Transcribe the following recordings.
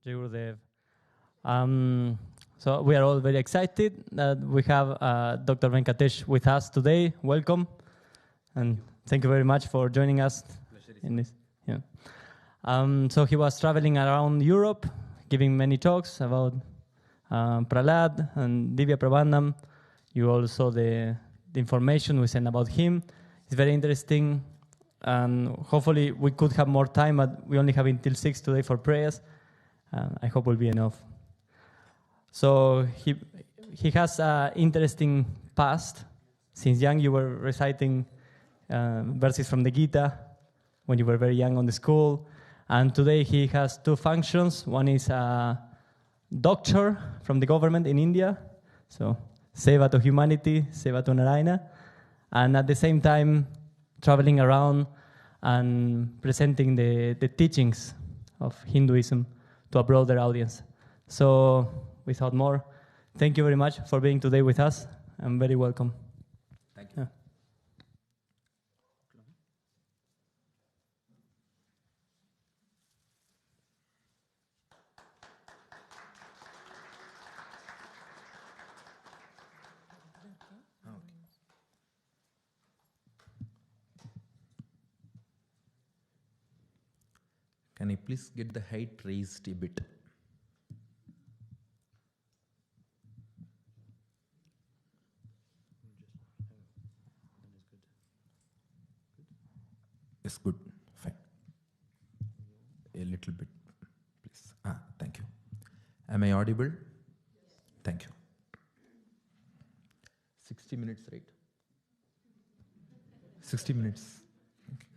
Jai Gurudev. So we are all very excited that we have Dr. Venkatesh with us today. Welcome, and thank you very much for joining us in this. Yeah. So he was traveling around Europe, giving many talks about Prahlad and Divya Prabandam. You all saw the information we sent about him. It's very interesting, and hopefully we could have more time, but we only have until 6 today for prayers. I hope will be enough. So he has an interesting past. Since young, you were reciting verses from the Gita when you were very young on the school. And today he has two functions. One is a doctor from the government in India. So Seva to humanity, Seva to Narayana. And at the same time, traveling around and presenting the teachings of Hinduism to a broader audience. So without more, thank you very much for being today with us, and very welcome. Thank you. Yeah. Can I please get the height raised a bit? Yes, good. Fine. A little bit, please. Thank you. Am I audible? Thank you. 60 minutes, right? 60 minutes. Okay.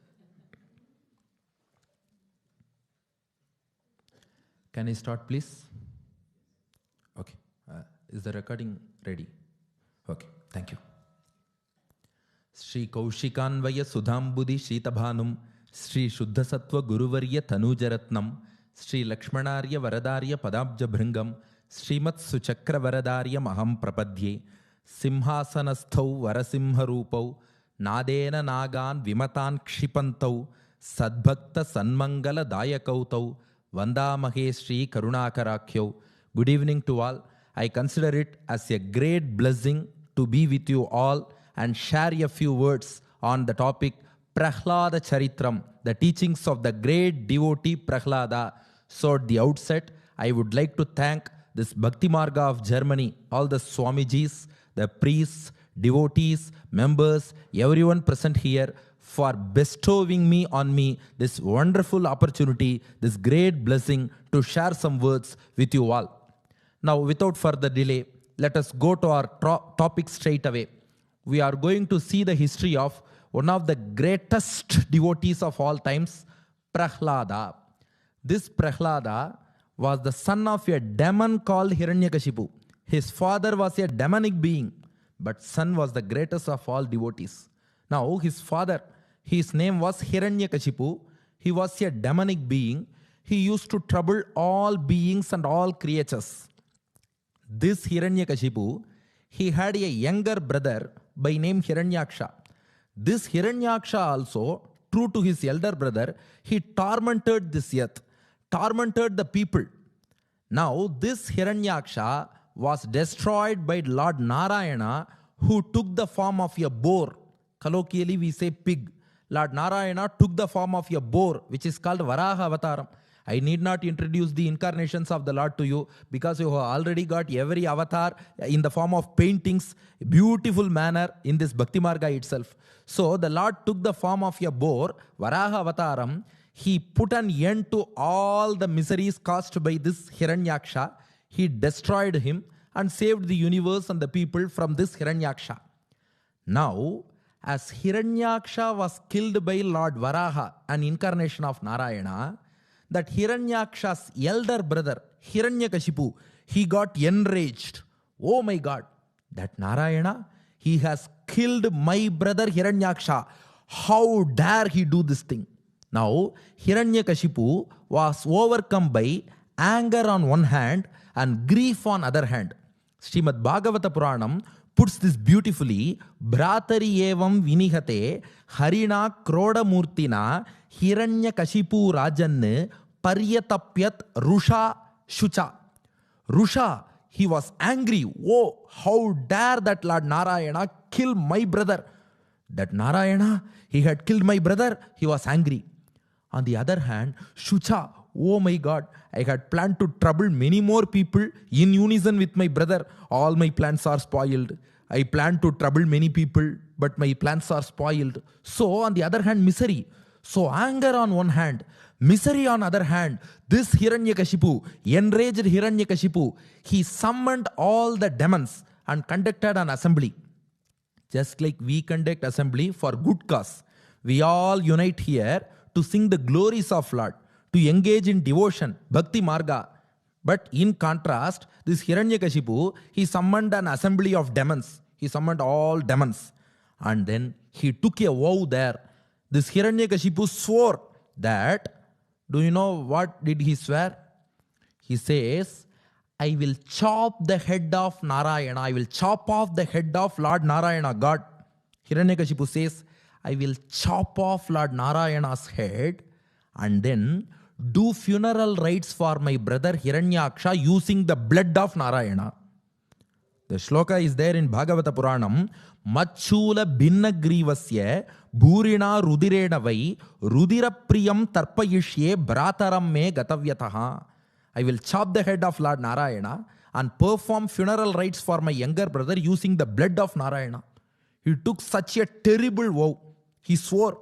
Can I start, please? Okay. Is the recording ready? Okay. Thank you. Shri Kaushikanvaya Sudhambudhi Shitabhanum Shri Shuddhasattva Guruvarya Tanujaratnam Shri Lakshmanarya Varadarya Padabja Bhringam Srimat Suchakra Varadarya Maham Prapadye Simhasanasthau Varasimha Rupau Nadena Nagan Vimatan Kshipantau Sadbhakta Sanmangala Dayakautau Vandamahe Shri Karunakarakhyau. Good evening to all. I consider it as a great blessing to be with you all and share a few words on the topic Prahlada Charitram, the teachings of the great devotee Prahlada. So at the outset, I would like to thank this Bhakti Marga of Germany, all the Swamijis, the priests, devotees, members, everyone present here for bestowing on me this wonderful opportunity, this great blessing to share some words with you all. Now, without further delay, let us go to our topic straight away. We are going to see the history of one of the greatest devotees of all times, Prahlada. This Prahlada was the son of a demon called Hiranyakashipu. His father was a demonic being, but son was the greatest of all devotees. Now, his father, his name was Hiranyakashipu. He was a demonic being. He used to trouble all beings and all creatures. This Hiranyakashipu, he had a younger brother by name Hiranyaksha. This Hiranyaksha also, true to his elder brother, he tormented this earth, tormented the people. Now, this Hiranyaksha was destroyed by Lord Narayana, who took the form of a boar. Colloquially, we say pig. Lord Narayana took the form of a boar, which is called Varaha Avataram. I need not introduce the incarnations of the Lord to you because you have already got every avatar in the form of paintings, beautiful manner in this Bhakti Marga itself. So the Lord took the form of a boar, Varaha Avataram. He put an end to all the miseries caused by this Hiranyaksha. He destroyed him and saved the universe and the people from this Hiranyaksha. Now, as Hiranyaksha was killed by Lord Varaha, an incarnation of Narayana, that Hiranyaksha's elder brother, Hiranyakashipu, he got enraged. Oh my God, that Narayana, he has killed my brother Hiranyaksha. How dare he do this thing? Now, Hiranyakashipu was overcome by anger on one hand and grief on other hand. Srimad Bhagavata Puranam puts this beautifully. Bhratari evam vinihate harina kroda murtina Hiranyakashipu rajan paryatapyat rusha Shucha. Rusha, he was angry. Oh, how dare that Lord Narayana kill my brother? That Narayana, he had killed my brother, he was angry. On the other hand, Shucha, oh my God, I had planned to trouble many more people in unison with my brother. All my plans are spoiled. I planned to trouble many people, but my plans are spoiled. So on the other hand, misery. So anger on one hand, misery on other hand. This Hiranyakashipu, enraged Hiranyakashipu, he summoned all the demons and conducted an assembly. Just like we conduct assembly for good cause. We all unite here to sing the glories of Lord, to engage in devotion, bhakti marga. But in contrast, this Hiranyakashipu, he summoned an assembly of demons. He summoned all demons. And then he took a vow there. This Hiranyakashipu swore that, do you know what did he swear? He says, I will chop the head of Narayana. I will chop off the head of Lord Narayana, God. Hiranyakashipu says, I will chop off Lord Narayana's head and then do funeral rites for my brother Hiranyaksha using the blood of Narayana. The shloka is there in Bhagavata Puranam. Machula Bhinnagrivasya Bhurina Rudirena Vai Rudira Priyam Tarpayishye Brataram Me Gatavyataha. I will chop the head of Lord Narayana and perform funeral rites for my younger brother using the blood of Narayana. He took such a terrible vow. He swore.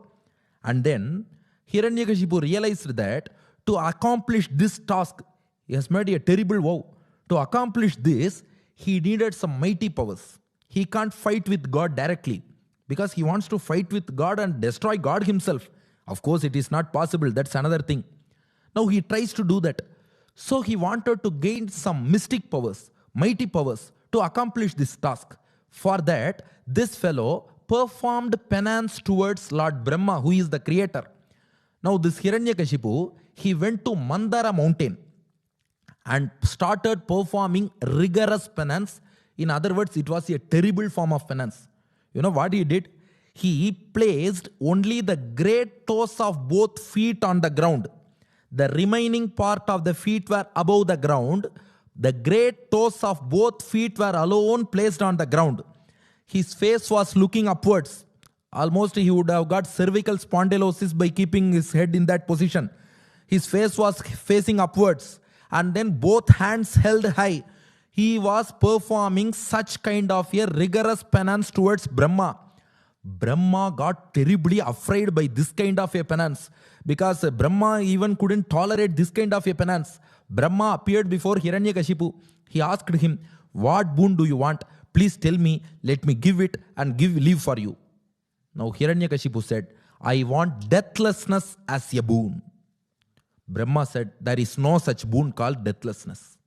And then Hiranyakashipu realized that to accomplish this task, he has made a terrible vow. To accomplish this, he needed some mighty powers. He can't fight with God directly because he wants to fight with God and destroy God himself. Of course, it is not possible. That's another thing. Now he tries to do that. So he wanted to gain some mystic powers, mighty powers to accomplish this task. For that, this fellow performed penance towards Lord Brahma, who is the creator. Now this Hiranyakashipu, he went to Mandara mountain and started performing rigorous penance. In other words, it was a terrible form of penance. You know what he did? He placed only the great toes of both feet on the ground. The remaining part of the feet were above the ground. The great toes of both feet were alone placed on the ground. His face was looking upwards. Almost he would have got cervical spondylosis by keeping his head in that position. His face was facing upwards. And then both hands held high. He was performing such kind of a rigorous penance towards Brahma. Brahma got terribly afraid by this kind of a penance because Brahma even couldn't tolerate this kind of a penance. Brahma appeared before Hiranyakashipu. He asked him, what boon do you want? Please tell me, let me give it and leave for you. Now Hiranyakashipu said, I want deathlessness as a boon. Brahma said, there is no such boon called deathlessness.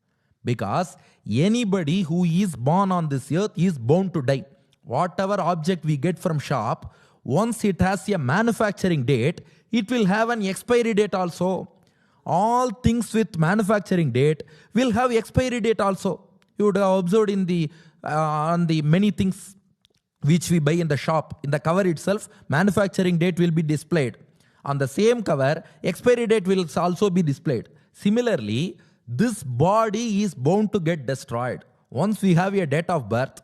Because anybody who is born on this earth is bound to die. Whatever object we get from shop, once it has a manufacturing date, it will have an expiry date also. All things with manufacturing date will have expiry date also. You would have observed in on the many things which we buy in the shop. In the cover itself, manufacturing date will be displayed. On the same cover, expiry date will also be displayed. Similarly, this body is bound to get destroyed. Once we have a date of birth,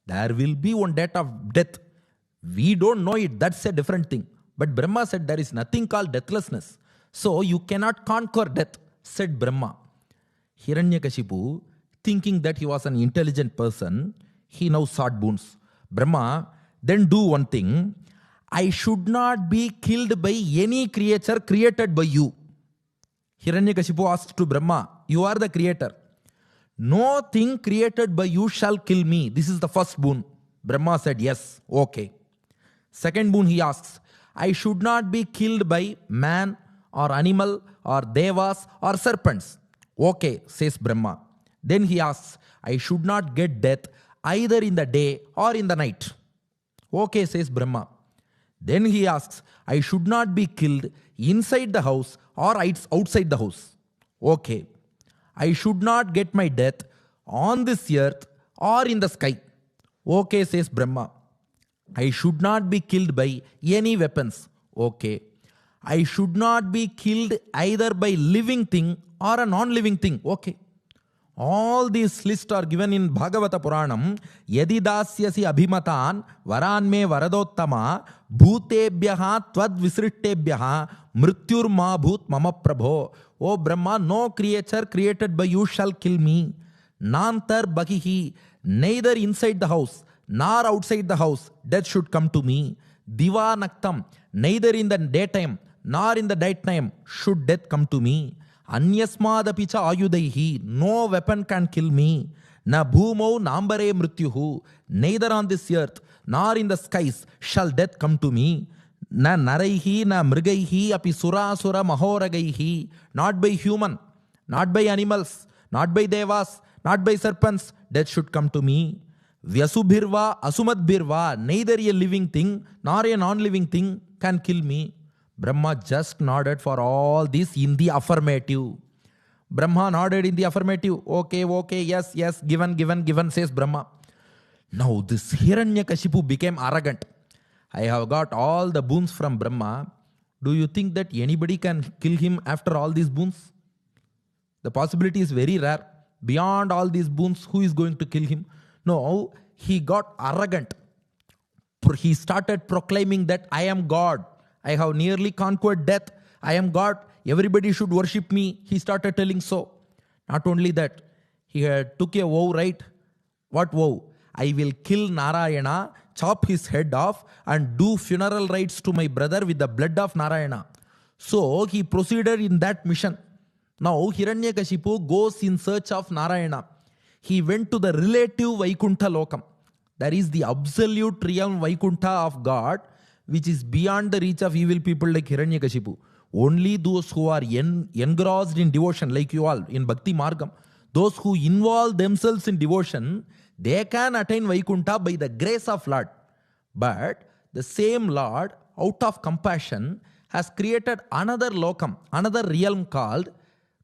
there will be one date of death. We don't know it. That's a different thing. But Brahma said there is nothing called deathlessness. So you cannot conquer death, said Brahma. Hiranyakashipu, thinking that he was an intelligent person, he now sought boons. Brahma, then do one thing. I should not be killed by any creature created by you. Hiranyakashipu asked to Brahma, you are the creator. No thing created by you shall kill me. This is the first boon. Brahma said, yes, okay. Second boon he asks, I should not be killed by man or animal or devas or serpents. Okay, says Brahma. Then he asks, I should not get death either in the day or in the night. Okay, says Brahma. Then he asks, I should not be killed inside the house or outside the house. Okay. I should not get my death on this earth or in the sky. Okay, says Brahma. I should not be killed by any weapons. Okay. I should not be killed either by living thing or a non-living thing. Okay. All these lists are given in Bhagavata Puranam. Yadi dasyasi abhimatan varan me varadottama bhutebhyaha tvad visrittebhyaha mrityur ma bhut mama prabho. O Brahma, no creature created by you shall kill me. Nantar bakihi, neither inside the house nor outside the house death should come to me. Diva naktam, neither in the daytime nor in the nighttime should death come to me. Anyasmadapicha ayudaihi, no weapon can kill me. Na bhumau nambare mrityuhu, neither on this earth nor in the skies shall death come to me. Na naraihi na mrigaihi api surasura mahoragaihi, not by human, not by animals, not by devas, not by serpents, death should come to me. Vyasubhirva asumadbhirva, neither a living thing nor a non-living thing can kill me. Brahma just nodded for all this in the affirmative. Brahma nodded in the affirmative. Okay, yes, given, says Brahma. Now this Hiranyakashipu became arrogant. I have got all the boons from Brahma. Do you think that anybody can kill him after all these boons? The possibility is very rare. Beyond all these boons, who is going to kill him? No, he got arrogant. He started proclaiming that I am God. I have nearly conquered death. I am God. Everybody should worship me. He started telling so. Not only that, he took a vow, right? What vow? I will kill Narayana, chop his head off, and do funeral rites to my brother with the blood of Narayana. So he proceeded in that mission. Now Hiranyakashipu goes in search of Narayana. He went to the relative Vaikuntha Lokam. That is the absolute realm Vaikuntha of God, which is beyond the reach of evil people like Hiranyakashipu. Only those who are engrossed in devotion, like you all, in Bhakti Margam, those who involve themselves in devotion, they can attain Vaikuntha by the grace of Lord. But the same Lord, out of compassion, has created another lokam, another realm called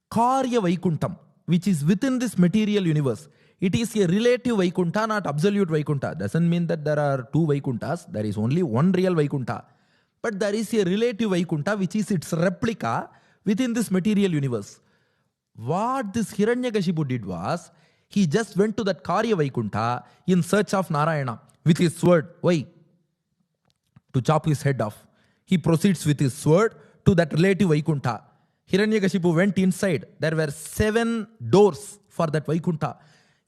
Karya Vaikuntham, which is within this material universe. It is a relative Vaikuntha, not absolute Vaikuntha. Doesn't mean that there are two Vaikunthas. There is only one real Vaikuntha. But there is a relative Vaikuntha, which is its replica within this material universe. What this Hiranyakashipu did was, he just went to that Karya Vaikuntha in search of Narayana with his sword. Why? To chop his head off. He proceeds with his sword to that relative Vaikuntha. Hiranyakashipu went inside. There were 7 doors for that Vaikuntha.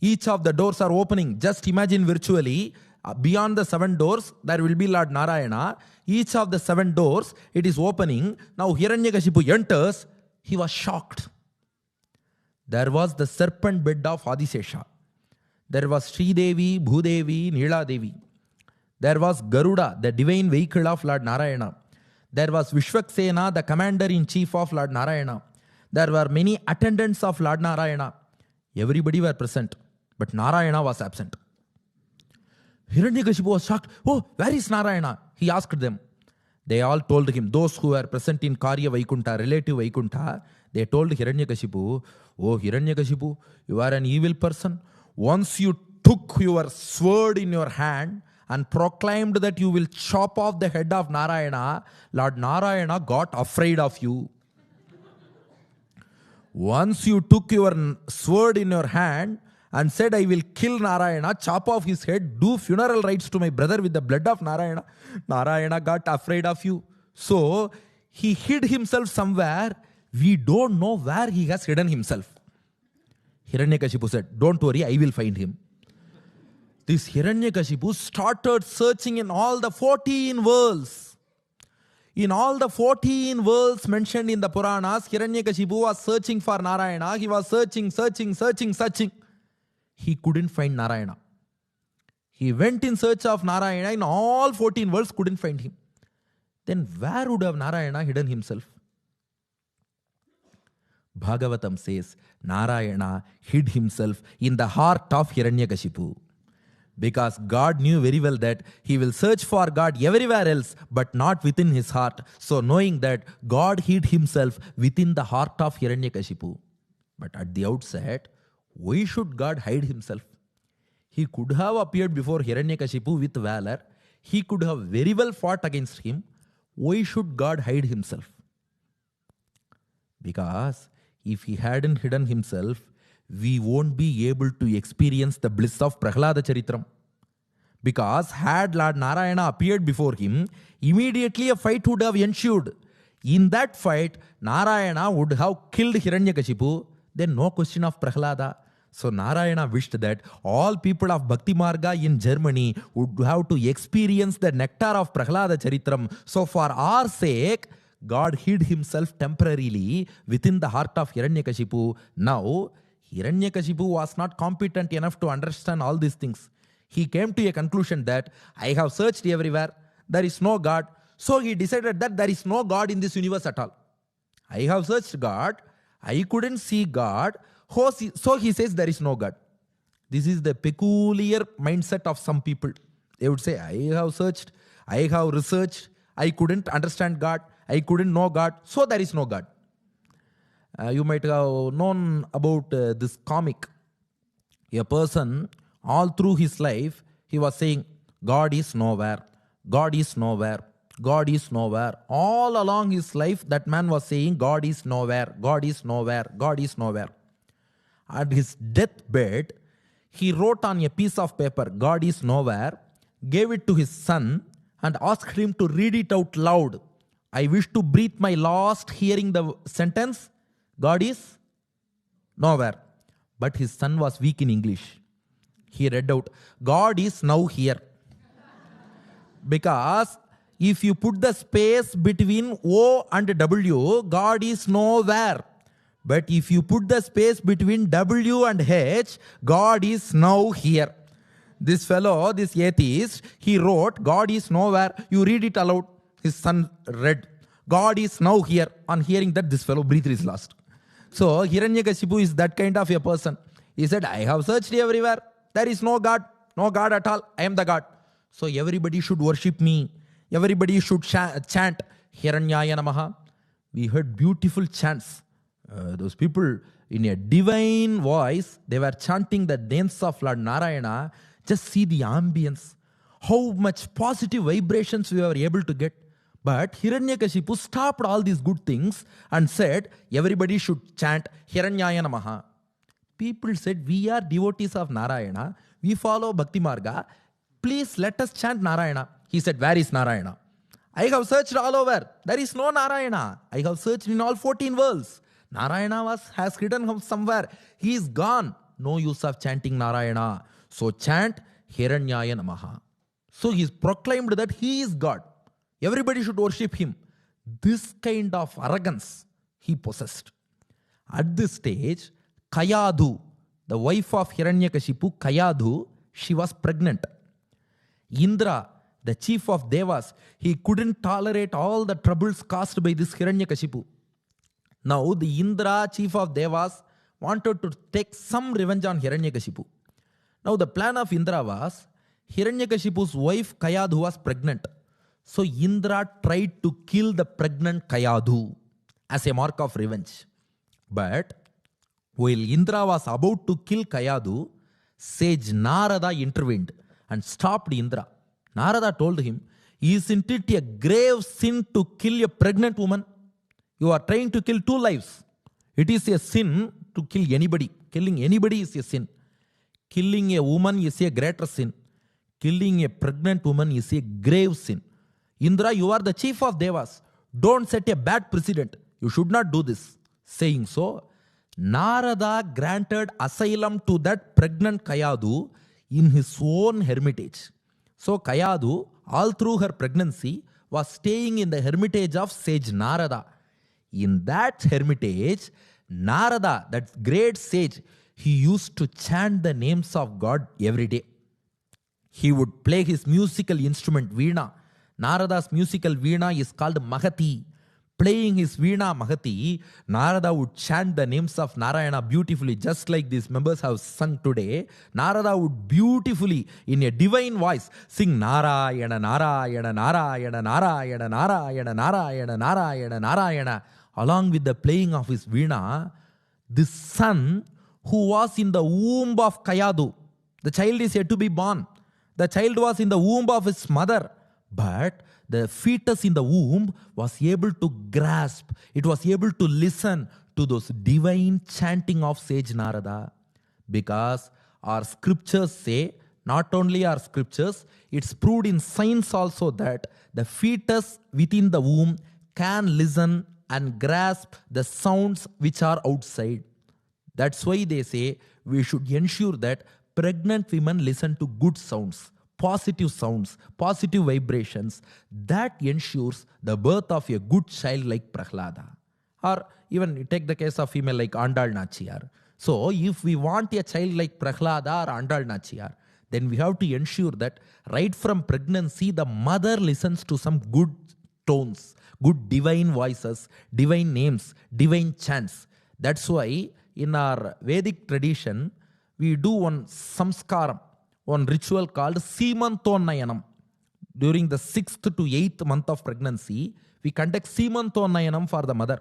Each of the doors are opening. Just imagine virtually, beyond the 7 doors, there will be Lord Narayana. Each of the 7 doors, it is opening. Now Hiranyakashipu enters. He was shocked. There was the serpent bed of Adisesha. There was Sri Devi, Bhudevi, Nila Devi. There was Garuda, the divine vehicle of Lord Narayana. There was Vishwaksena, the commander-in-chief of Lord Narayana. There were many attendants of Lord Narayana. Everybody were present, but Narayana was absent. Hiranyakashipu was shocked. Oh, where is Narayana? He asked them. They all told him, those who were present in Karya Vaikuntha, relative Vaikuntha, they told Hiranyakashipu, oh Hiranyakashipu, you are an evil person. Once you took your sword in your hand and proclaimed that you will chop off the head of Narayana, Lord Narayana got afraid of you. Once you took your sword in your hand and said, I will kill Narayana, chop off his head, do funeral rites to my brother with the blood of Narayana, Narayana got afraid of you. So he hid himself somewhere. We don't know where he has hidden himself. Hiranyakashipu said, don't worry, I will find him. This Hiranyakashipu started searching in all the 14 worlds. In all the 14 worlds mentioned in the Puranas, Hiranyakashipu was searching for Narayana. He was searching. He couldn't find Narayana. He went in search of Narayana in all 14 worlds, couldn't find him. Then where would have Narayana hidden himself? Bhagavatam says, Narayana hid himself in the heart of Hiranyakashipu. Because God knew very well that he will search for God everywhere else, but not within his heart. So knowing that, God hid himself within the heart of Hiranyakashipu. But at the outset, why should God hide himself? He could have appeared before Hiranyakashipu with valor. He could have very well fought against him. Why should God hide himself? Because if he hadn't hidden himself, we won't be able to experience the bliss of Prahlada Charitram. Because had Lord Narayana appeared before him, immediately a fight would have ensued. In that fight, Narayana would have killed Hiranyakashipu, then no question of Prahlada. So Narayana wished that all people of Bhakti Marga in Germany would have to experience the nectar of Prahlada Charitram. So for our sake, God hid himself temporarily within the heart of Hiranyakashipu. Now, Hiranyakashipu was not competent enough to understand all these things. He came to a conclusion that I have searched everywhere, there is no God. So he decided that there is no God in this universe at all. I have searched God, I couldn't see God, so he says there is no God. This is the peculiar mindset of some people. They would say, I have searched, I have researched, I couldn't understand God, I couldn't know God, so there is no God. You might have known about this comic. A person, all through his life, he was saying, God is nowhere, God is nowhere, God is nowhere. All along his life, that man was saying, God is nowhere, God is nowhere, God is nowhere. At his deathbed, he wrote on a piece of paper, God is nowhere, gave it to his son, and asked him to read it out loud. I wish to breathe my last hearing the sentence, God is nowhere. But his son was weak in English. He read out, God is now here. Because if you put the space between O and W, God is nowhere. But if you put the space between W and H, God is now here. This fellow, this atheist, he wrote, God is nowhere. You read it aloud. His son read, God is now here. On hearing that, this fellow breathed his last. So Hiranyakashipu is that kind of a person. He said, I have searched everywhere. There is no God at all. I am the God. So everybody should worship me. Everybody should chant Hiranyaya Namaha. We heard beautiful chants. Those people in a divine voice, they were chanting the names of Lord Narayana. Just see the ambience. How much positive vibrations we were able to get. But Hiranyakashipu stopped all these good things and said, everybody should chant Hiranyaya Namaha. People said, we are devotees of Narayana. We follow Bhakti Marga. Please let us chant Narayana. He said, where is Narayana? I have searched all over. There is no Narayana. I have searched in all 14 worlds. Narayana has hidden somewhere. He is gone. No use of chanting Narayana. So chant Hiranyaya Namaha. So he is proclaimed that he is God. Everybody should worship him. This kind of arrogance he possessed. At this stage, Kayadu, the wife of Hiranyakashipu, Kayadu, she was pregnant. Indra, the chief of Devas, he couldn't tolerate all the troubles caused by this Hiranyakashipu. Now the Indra, chief of Devas, wanted to take some revenge on Hiranyakashipu. Now the plan of Indra was, Hiranyakashipu's wife Kayadu was pregnant. So Indra tried to kill the pregnant Kayadu as a mark of revenge. But while Indra was about to kill Kayadu, sage Narada intervened and stopped Indra. Narada told him, isn't it a grave sin to kill a pregnant woman? You are trying to kill 2 lives. It is a sin to kill anybody. Killing anybody is a sin. Killing a woman is a greater sin. Killing a pregnant woman is a grave sin. Indra, you are the chief of Devas. Don't set a bad precedent. You should not do this. Saying so, Narada granted asylum to that pregnant Kayadu in his own hermitage. So Kayadu, all through her pregnancy, was staying in the hermitage of sage Narada. In that hermitage, Narada, that great sage, he used to chant the names of God every day. He would play his musical instrument Veena. Narada's musical Veena is called Mahati. Playing his Veena Mahati, Narada would chant the names of Narayana beautifully, just like these members have sung today. Narada would beautifully, in a divine voice, sing Narayana, Narayana, Narayana, Narayana, Narayana, Narayana, Narayana, Narayana. Along with the playing of his Veena, this son who was in the womb of Kayadu, the child is yet to be born. The child was in the womb of his mother, but the fetus in the womb was able to grasp, it was able to listen to those divine chanting of sage Narada. Because our scriptures say, not only our scriptures, it's proved in science also that the fetus within the womb can listen and grasp the sounds which are outside. That's why they say we should ensure that pregnant women listen to good sounds, positive vibrations. That ensures the birth of a good child like Prahlada. Or even take the case of female like Andal Nachiyar. So if we want a child like Prahlada or Andal Nachiyar, then we have to ensure that right from pregnancy, the mother listens to some good tones, good divine voices, divine names, divine chants. That's why in our Vedic tradition, we do one samskaram, one ritual called Seemantonayanam. During the 6th to 8th month of pregnancy, we conduct Seemantonayanam for the mother.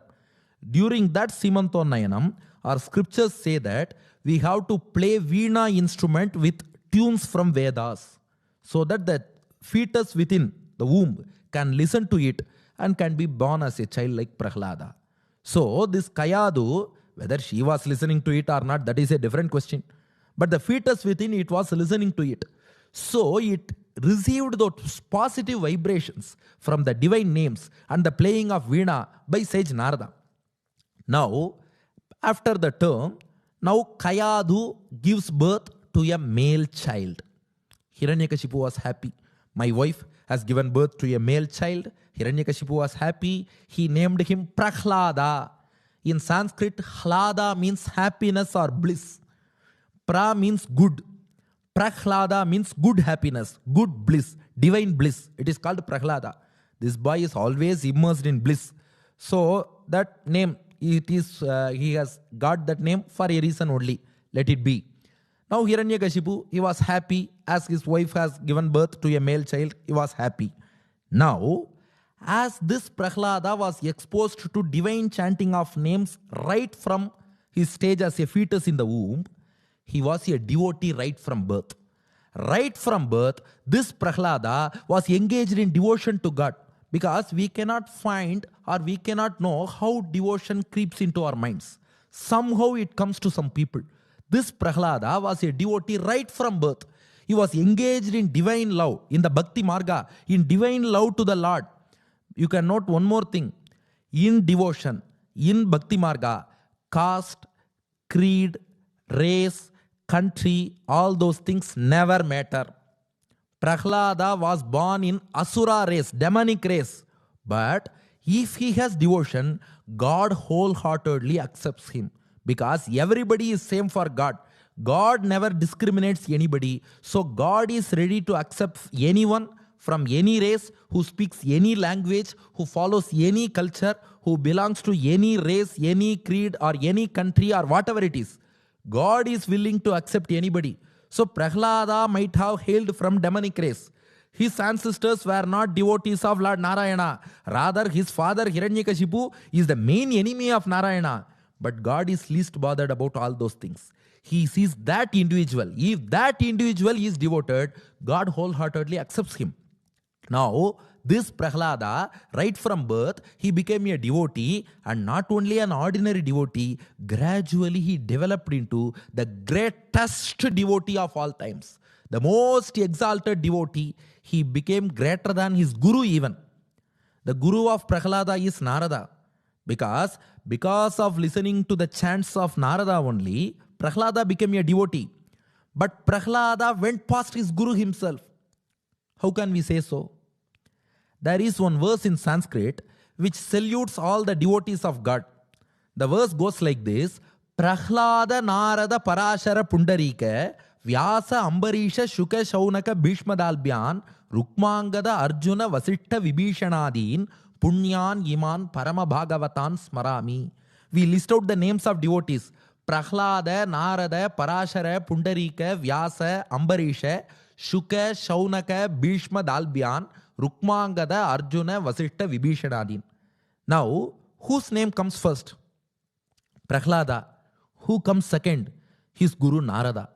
During that Seemantonayanam, our scriptures say that we have to play veena instrument with tunes from Vedas, so that the fetus within the womb can listen to it and can be born as a child like Prahlada. So this Kayadu, whether she was listening to it or not, that is a different question. But the fetus within it was listening to it. So it received those positive vibrations from the divine names and the playing of veena by sage Narada. Now, after the term, now Kayadu gives birth to a male child. Hiranyakashipu was happy. My wife has given birth to a male child. Hiranyakashipu was happy. He named him Prahlada. In Sanskrit, Hlada means happiness or bliss. Pra means good. Prahlada means good happiness, good bliss, divine bliss. It is called Prahlada. This boy is always immersed in bliss. So that name, he has got that name for a reason only. Let it be. Now Hiranyakashipu, he was happy as his wife has given birth to a male child. He was happy. Now, as this Prahlada was exposed to divine chanting of names right from his stage as a fetus in the womb, he was a devotee right from birth. Right from birth, this Prahlada was engaged in devotion to God, because we cannot find or we cannot know how devotion creeps into our minds. Somehow it comes to some people. This Prahlada was a devotee right from birth. He was engaged in divine love, in the Bhakti Marga, in divine love to the Lord. You can note one more thing. In devotion, in Bhakti Marga, caste, creed, race, country, all those things never matter. Prahlada was born in Asura race, demonic race. But if he has devotion, God wholeheartedly accepts him. Because everybody is same for God. God never discriminates anybody. So God is ready to accept anyone from any race, who speaks any language, who follows any culture, who belongs to any race, any creed or any country or whatever it is. God is willing to accept anybody. So Prahlada might have hailed from demonic race. His ancestors were not devotees of Lord Narayana. Rather, his father Hiranyakashipu is the main enemy of Narayana. But God is least bothered about all those things. He sees that individual. If that individual is devoted, God wholeheartedly accepts him. Now, this Prahlada, right from birth, he became a devotee, and not only an ordinary devotee, gradually he developed into the greatest devotee of all times. The most exalted devotee. He became greater than his guru even. The guru of Prahlada is Narada. Because of listening to the chants of Narada only, Prahlada became a devotee. But Prahlada went past his guru himself. How can we say so? There is one verse in Sanskrit which salutes all the devotees of God. The verse goes like this: Prahlada Narada Parashara Pundarika Vyasa Ambarisha Shuka Shaunaka Bhishmadalbhyan Rukmangada Arjuna Vasitha Vibhishanadin Punyan Iman Parama Bhagavatan Smarami. We list out the names of devotees: Prahlada, Narada, Parashara, Pundarika, Vyasa, Ambarisha, Shuka, Shaunaka, Bhishma Dalbhyan, Rukmangada, Arjuna, Vasitha, Vibhishanadin. Now, whose name comes first? Prahlada. Who comes second? His guru Narada.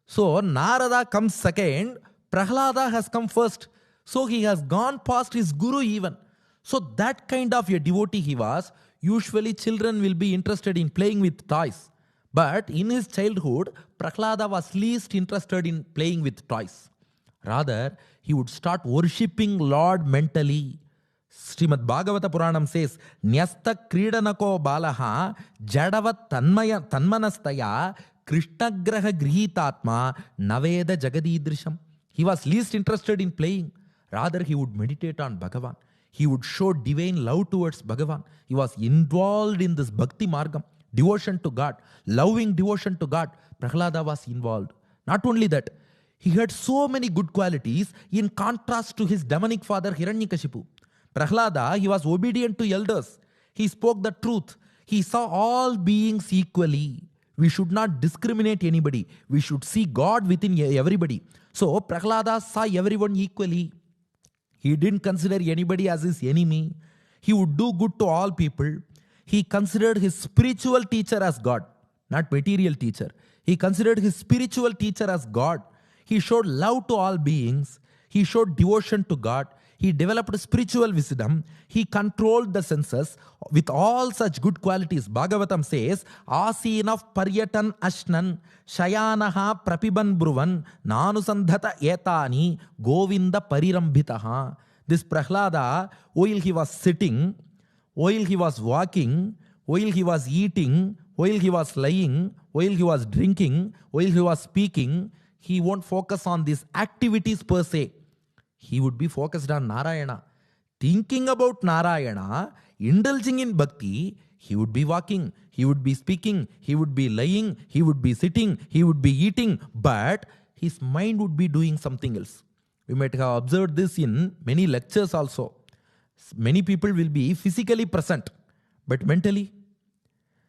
So, Narada comes second, Prahlada has come first. So, he has gone past his guru even. So, that kind of a devotee he was. Usually children will be interested in playing with toys. But in his childhood, Prahlada was least interested in playing with toys. Rather, he would start worshipping Lord mentally. Srimad Bhagavata Puranam says, Nyasta Kridanako Balaha Jadavat Tanmanastaya Krishnagraha Grihitatma Naveda Jagadidrisham. He was least interested in playing. Rather, he would meditate on Bhagavan. He would show divine love towards Bhagavan. He was involved in this Bhakti Margam, devotion to God, loving devotion to God. Prahlada was involved. Not only that, he had so many good qualities in contrast to his demonic father Hiranyakashipu. Prahlada, he was obedient to elders. He spoke the truth. He saw all beings equally. We should not discriminate anybody. We should see God within everybody. So Prahlada saw everyone equally. He didn't consider anybody as his enemy. He would do good to all people. He considered his spiritual teacher as God, not material teacher. He considered his spiritual teacher as God. He showed love to all beings. He showed devotion to God. He developed spiritual wisdom. He controlled the senses with all such good qualities. Bhagavatam says, Asinaf paryatan ashnan shayanaha prapiban bruvan nanusandhata etani govinda parirambhitaha. This Prahlada, while he was sitting, while he was walking, while he was eating, while he was lying, while he was drinking, while he was speaking, he won't focus on these activities per se. He would be focused on Narayana. Thinking about Narayana, indulging in bhakti, he would be walking, he would be speaking, he would be lying, he would be sitting, he would be eating, but his mind would be doing something else. We might have observed this in many lectures also. Many people will be physically present, but mentally,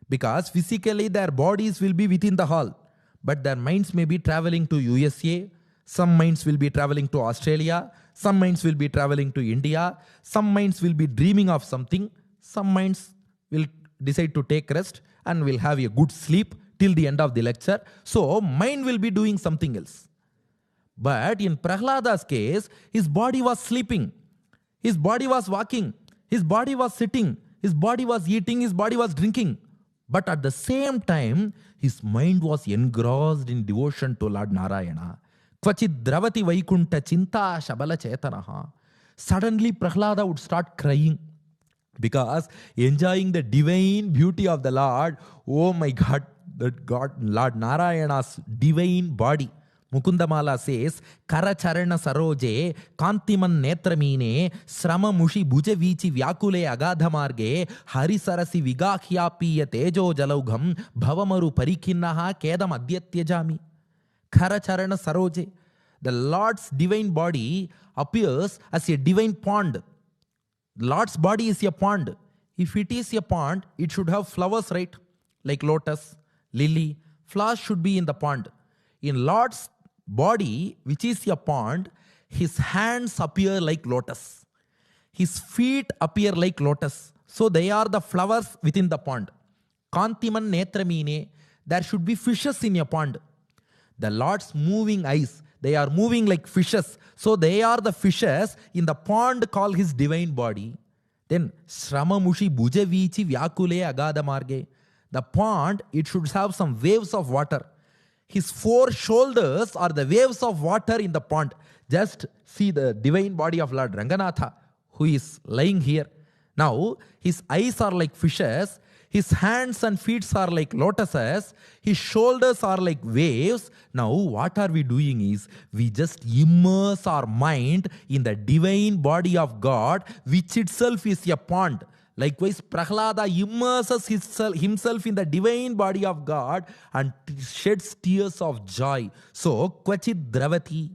because physically their bodies will be within the hall, but their minds may be traveling to USA, some minds will be traveling to Australia, some minds will be traveling to India, some minds will be dreaming of something, some minds will decide to take rest and will have a good sleep till the end of the lecture. So mind will be doing something else. But in Prahlada's case, his body was sleeping, his body was walking, his body was sitting, his body was eating, his body was drinking. But at the same time, his mind was engrossed in devotion to Lord Narayana. Kvachid dravati vaikunta chinta shabala chetanaha. Suddenly Prahlada would start crying because enjoying the divine beauty of the Lord. Oh my God, that God, Lord Narayana's divine body. Mukundamala says, Karacharana saroje, kantiman netramine, srama mushi bhuja vichi vyakule agadha marge, harisarasi vigakhyapiya tejo jalaugham, bhavamaru parikhinnaha kedam adyatyajami. Karacharana saroje. The Lord's divine body appears as a divine pond. The Lord's body is a pond. If it is a pond, it should have flowers, right? Like lotus, lily. Flowers should be in the pond. In Lord's body, which is a pond, his hands appear like lotus. His feet appear like lotus. So they are the flowers within the pond. Kantiman netramine. There should be fishes in a pond. The Lord's moving eyes, they are moving like fishes. So they are the fishes in the pond called his divine body. Then Srama Mushi Bhuja Vichi Vyakule Agada Marge. The pond, it should have some waves of water. His four shoulders are the waves of water in the pond. Just see the divine body of Lord Ranganatha, who is lying here. Now, his eyes are like fishes. His hands and feet are like lotuses. His shoulders are like waves. Now, what are we doing is, we just immerse our mind in the divine body of God, which itself is a pond. Likewise, Prahlada immerses himself in the divine body of God and sheds tears of joy. So, Kvachit Dravati,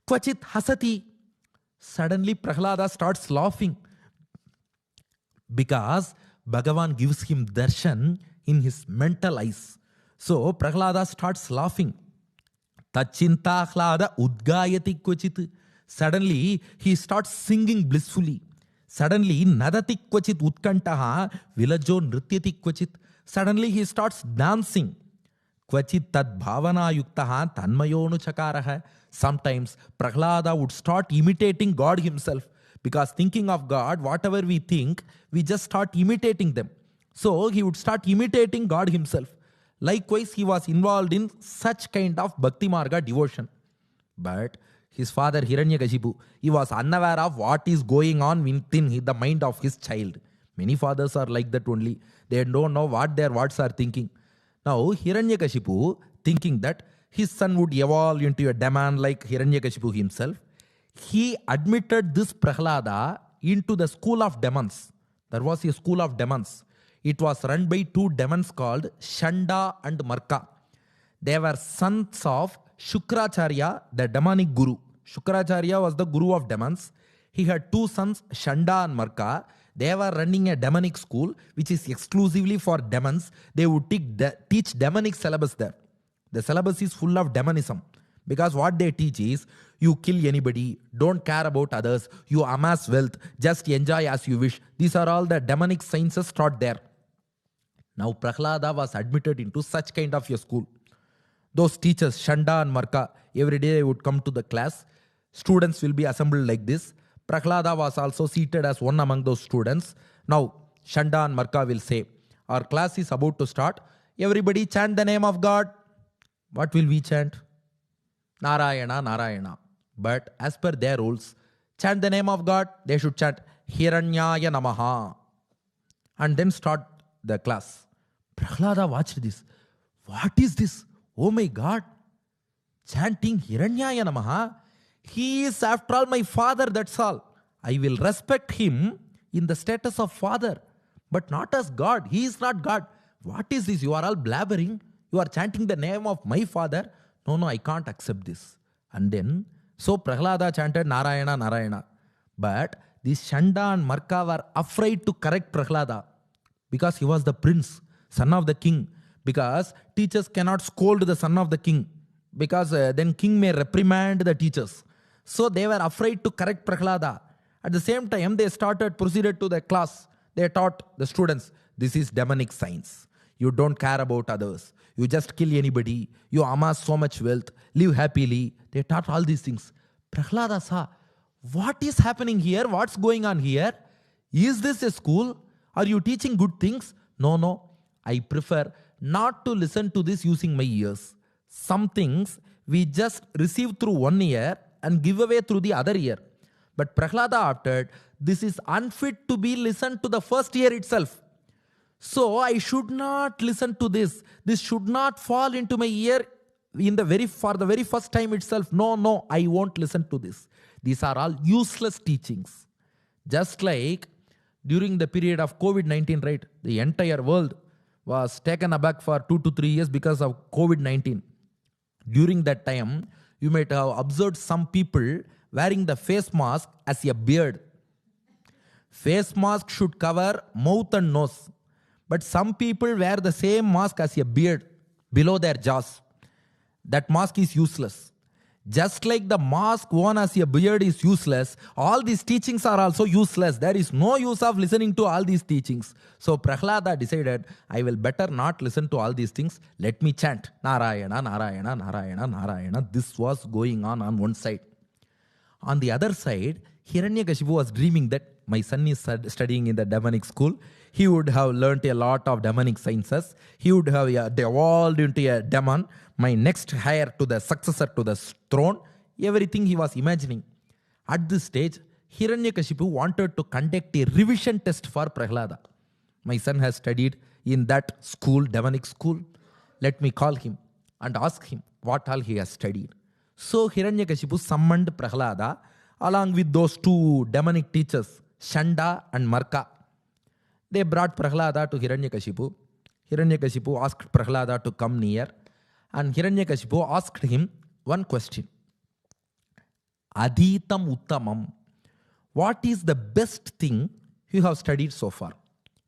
Kvachit Hasati. Suddenly, Prahlada starts laughing because Bhagavan gives him darshan in his mental eyes. So Prahlada starts laughing. Tachinta hlada udgayati kvachit. Suddenly he starts singing blissfully. Suddenly nadati kvachit utkantaha vilajo nrityati kvachit. Suddenly he starts dancing. Kvachit tad bhavana yuktaha tanmayonu chakaraha. Sometimes Prahlada would start imitating God himself. Because thinking of God, whatever we think, we just start imitating them. So he would start imitating God himself. Likewise, he was involved in such kind of Bhakti Marga devotion. But his father Hiranyakashipu, he was unaware of what is going on within the mind of his child. Many fathers are like that only. They don't know what their words are thinking. Now Hiranyakashipu, thinking that his son would evolve into a demon like Hiranyakashipu himself, he admitted this Prahlada into the school of demons. There was a school of demons. It was run by two demons called Shanda and Marka. They were sons of Shukracharya, the demonic guru. Shukracharya was the guru of demons. He had two sons, Shanda and Marka. They were running a demonic school which is exclusively for demons. They would teach demonic syllabus there. The syllabus is full of demonism. Because what they teach is, you kill anybody, don't care about others, you amass wealth, just enjoy as you wish. These are all the demonic sciences taught there. Now Prahlada was admitted into such kind of a school. Those teachers, Shanda and Marka, every day they would come to the class. Students will be assembled like this. Prahlada was also seated as one among those students. Now Shanda and Marka will say, our class is about to start. Everybody chant the name of God. What will we chant? Narayana, Narayana. But as per their rules, chant the name of God, they should chant Hiranyaya Namaha. And then start the class. Prahlada watched this. What is this? Oh my God. Chanting Hiranyaya Namaha. He is after all my father, that's all. I will respect him in the status of father, but not as God. He is not God. What is this? You are all blabbering. You are chanting the name of my father. No, I can't accept this. And then, so Prahlada chanted Narayana, Narayana. But these Shanda and Marka were afraid to correct Prahlada because he was the prince, son of the king. Because teachers cannot scold the son of the king, because then king may reprimand the teachers. So they were afraid to correct Prahlada. At the same time, they proceeded to the class. They taught the students, this is demonic science. You don't care about others. You just kill anybody. You amass so much wealth. Live happily. They taught all these things. Prahlada saw, what is happening here? What's going on here? Is this a school? Are you teaching good things? No. I prefer not to listen to this using my ears. Some things we just receive through one ear and give away through the other ear. But Prahlada after, this is unfit to be listened to the first ear itself. So I should not listen to this. This should not fall into my ear for the very first time itself. No, I won't listen to this. These are all useless teachings. Just like during the period of COVID-19, right? The entire world was taken aback for 2 to 3 years because of COVID-19. During that time, you might have observed some people wearing the face mask as a beard. Face mask should cover mouth and nose. But some people wear the same mask as a beard below their jaws. That mask is useless. Just like the mask worn as a beard is useless, all these teachings are also useless. There is no use of listening to all these teachings. So Prahlada decided, I will better not listen to all these things. Let me chant Narayana, Narayana, Narayana, Narayana. This was going on one side. On the other side, Hiranyakashipu was dreaming that my son is studying in the demonic school. He would have learnt a lot of demonic sciences. He would have evolved into a demon. My next heir to the successor to the throne. Everything he was imagining. At this stage, Hiranyakashipu wanted to conduct a revision test for Prahlada. My son has studied in that school, demonic school. Let me call him and ask him what all he has studied. So Hiranyakashipu summoned Prahlada along with those two demonic teachers, Shanda and Marka. They brought Prahlada to Hiranyakashipu. Hiranyakashipu asked Prahlada to come near. And Hiranyakashipu asked him one question. Adhitam Uttamam. What is the best thing you have studied so far?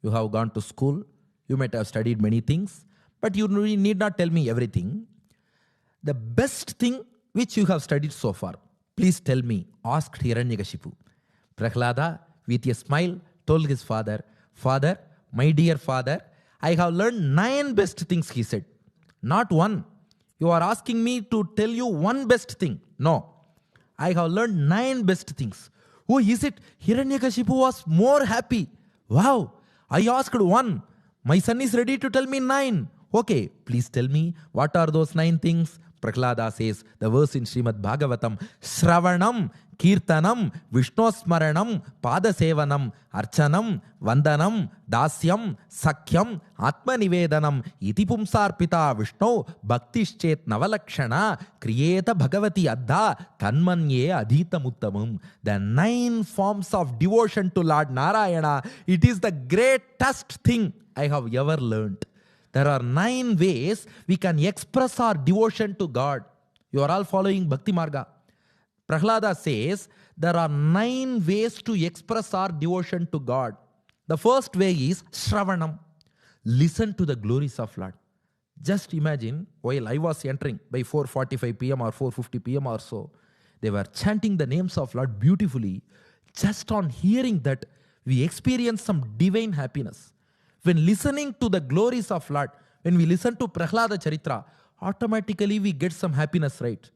You have gone to school. You might have studied many things. But you need not tell me everything. The best thing which you have studied so far, please tell me, asked Hiranyakashipu. Prahlada, with a smile, told his father, Father, my dear father, I have learned 9 best things, he said. Not one. You are asking me to tell you one best thing. No. I have learned 9 best things. Oh, is it? Hiranyakashipu was more happy. Wow. I asked one. My son is ready to tell me 9. Okay, please tell me what are those 9 things? Prahlada says, the verse in Srimad Bhagavatam, Shravanam, Kirtanam, Vishnosmaranam, Padasevanam, Archanam, Vandanam, Dasyam, Sakyam, Atmanivedanam, Itipumsarpita Vishnu, Bhaktischet Navalakshana, Kriyeta Bhagavati Adha, Tanmanye Adhita Muttamam. The 9 forms of devotion to Lord Narayana, it is the greatest thing I have ever learnt. There are 9 ways we can express our devotion to God. You are all following Bhakti Marga. Prahlada says there are 9 ways to express our devotion to God. The first way is Shravanam. Listen to the glories of Lord. Just imagine, while I was entering by 4:45 p.m. or 4:50 p.m. or so, they were chanting the names of Lord beautifully. Just on hearing that, we experience some divine happiness. When listening to the glories of Lord, when we listen to Prahlada Charitra, automatically we get some happiness, right?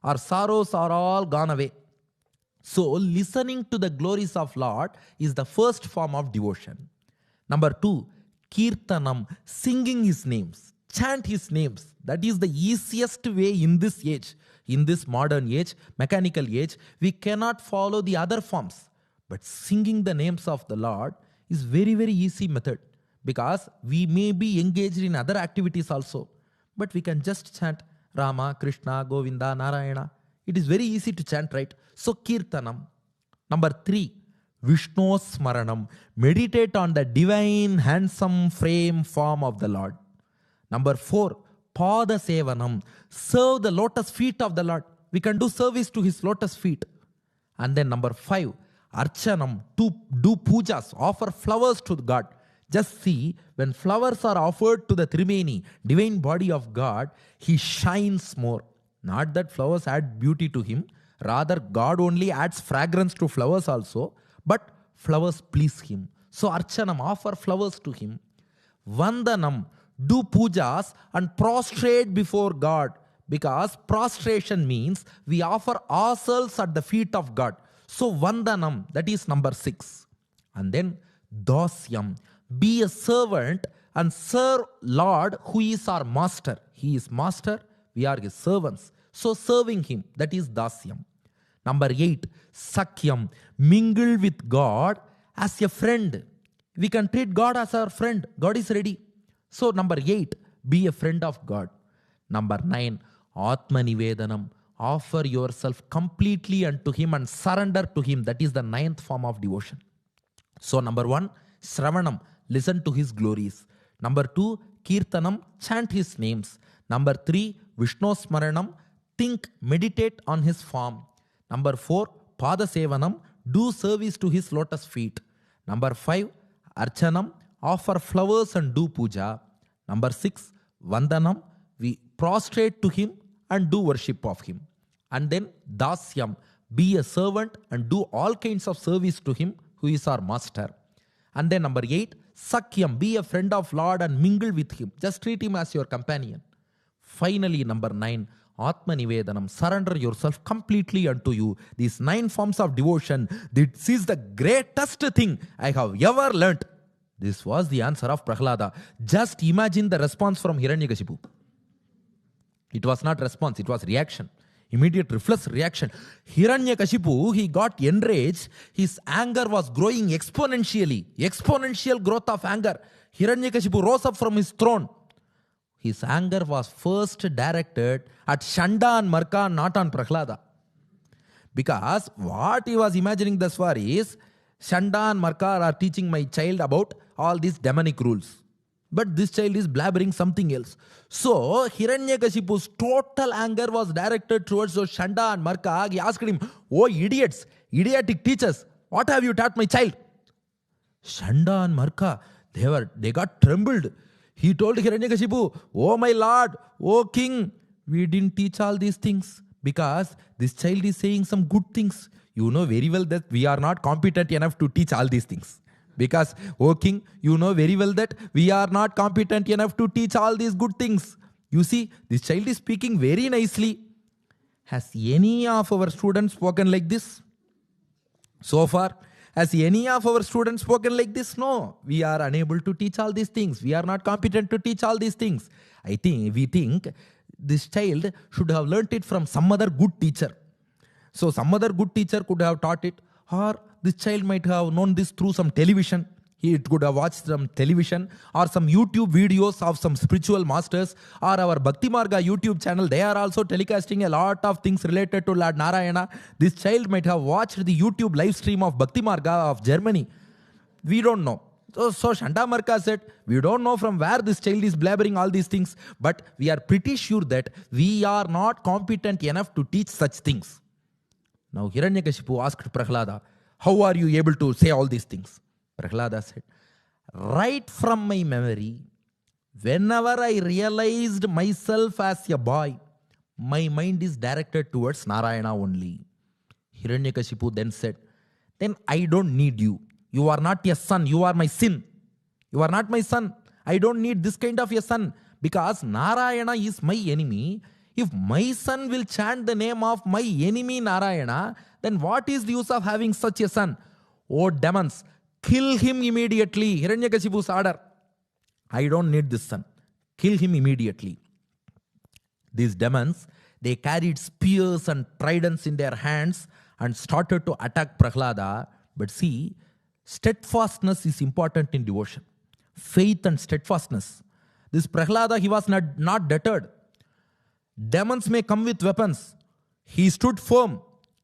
Our sorrows are all gone away. So, listening to the glories of Lord is the first form of devotion. Number 2, Kirtanam, singing His names, chant His names. That is the easiest way in this age, in this modern age, mechanical age. We cannot follow the other forms. But singing the names of the Lord is very, very easy method. Because we may be engaged in other activities also. But we can just chant Rama, Krishna, Govinda, Narayana. It is very easy to chant, right? So, Kirtanam. Number 3, Vishnu Smaranam. Meditate on the divine, handsome frame form of the Lord. Number 4, Pada Sevanam. Serve the lotus feet of the Lord. We can do service to His lotus feet. And then number 5, Archanam. To do pujas, offer flowers to God. Just see, when flowers are offered to the Trimeni, divine body of God, He shines more. Not that flowers add beauty to Him. Rather, God only adds fragrance to flowers also. But flowers please Him. So, Archanam, offer flowers to Him. Vandanam, do pujas and prostrate before God. Because prostration means we offer ourselves at the feet of God. So, Vandanam, that is number 6. And then, Dasyam. Be a servant and serve Lord who is our master. He is master, we are His servants. So serving Him, that is Dasyam. Number 8, Sakyam. Mingle with God as a friend. We can treat God as our friend. God is ready. So number 8, be a friend of God. Number 9, Atmanivedanam. Offer yourself completely unto Him and surrender to Him. That is the 9th form of devotion. So number 1, Shravanam. Listen to His glories. Number 2, Kirtanam, chant His names. Number 3, Vishnu Smaranam, think, meditate on His form. Number 4, Padasevanam, do service to His lotus feet. Number 5, Archanam, offer flowers and do puja. Number 6, Vandanam, we prostrate to Him and do worship of Him. And then Dasyam, be a servant and do all kinds of service to Him who is our master. And then number 8, Sakyam, be a friend of Lord and mingle with Him. Just treat Him as your companion. Finally, number 9, Atmanivedanam, surrender yourself completely unto You. These 9 forms of devotion, this is the greatest thing I have ever learnt. This was the answer of Prahlada. Just imagine the response from Hiranyakashipu. It was not response, it was reaction. Immediate reflex reaction. Hiranyakashipu, he got enraged. His anger was growing exponentially. Exponential growth of anger. Hiranyakashipu rose up from his throne. His anger was first directed at Shanda and Marka, not on Prahlada. Because what he was imagining thus far is, Shanda and Marka are teaching my child about all these demonic rules. But this child is blabbering something else. So, Hiranyakashipu's total anger was directed towards those Shanda and Marka. He asked him, "Oh idiots, idiotic teachers, what have you taught my child?" Shanda and Marka, they got trembled. He told Hiranyakashipu, "Oh my lord, oh king, we didn't teach all these things because this child is saying some good things. You know very well that we are not competent enough to teach all these things. Because, O king, you know very well that we are not competent enough to teach all these good things. You see, this child is speaking very nicely. Has any of our students spoken like this? So far, Has any of our students spoken like this? No. We are unable to teach all these things. We are not competent to teach all these things. We think this child should have learnt it from some other good teacher. So some other good teacher could have taught it, or this child might have known this through some television. He could have watched some television or some YouTube videos of some spiritual masters, or our Bhakti Marga YouTube channel. They are also telecasting a lot of things related to Lord Narayana. This child might have watched the YouTube live stream of Bhakti Marga of Germany. We don't know. So Shanda Marka said, we don't know from where this child is blabbering all these things, but we are pretty sure that we are not competent enough to teach such things. Now Hiranyakashipu asked Prahlada, how are you able to say all these things? Prahlada said, right from my memory, whenever I realized myself as a boy, my mind is directed towards Narayana only. Hiranyakashipu then said, then I don't need you. You are not a son, you are my sin. You are not my son. I don't need this kind of a son, because Narayana is my enemy. If my son will chant the name of my enemy Narayana, then what is the use of having such a son? Oh demons, kill him immediately. Hiranyakashipu's order. I don't need this son. Kill him immediately. These demons, they carried spears and tridents in their hands and started to attack Prahlada. But see, steadfastness is important in devotion. Faith and steadfastness. This Prahlada, he was not deterred. Demons may come with weapons. He stood firm.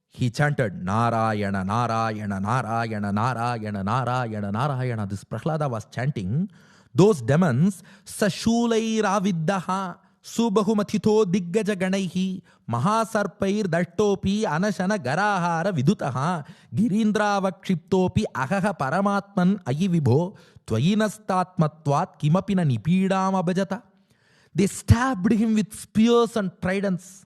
He chanted Narayana, Narayana, Narayana, Narayana, Narayana, Narayana. This Prahlada was chanting. Those demons, Sashulai Raviddaha, Subahumathito Diggaja Ganaihi, Mahasarpair Dattopi, Anashana Garahara Vidutaha, Girindra Vakshiptopi, Ahaha Paramatman Ayivibho, Twayinastatmatvat, Kimapina Nipidama Bajata. They stabbed him with spears and tridents.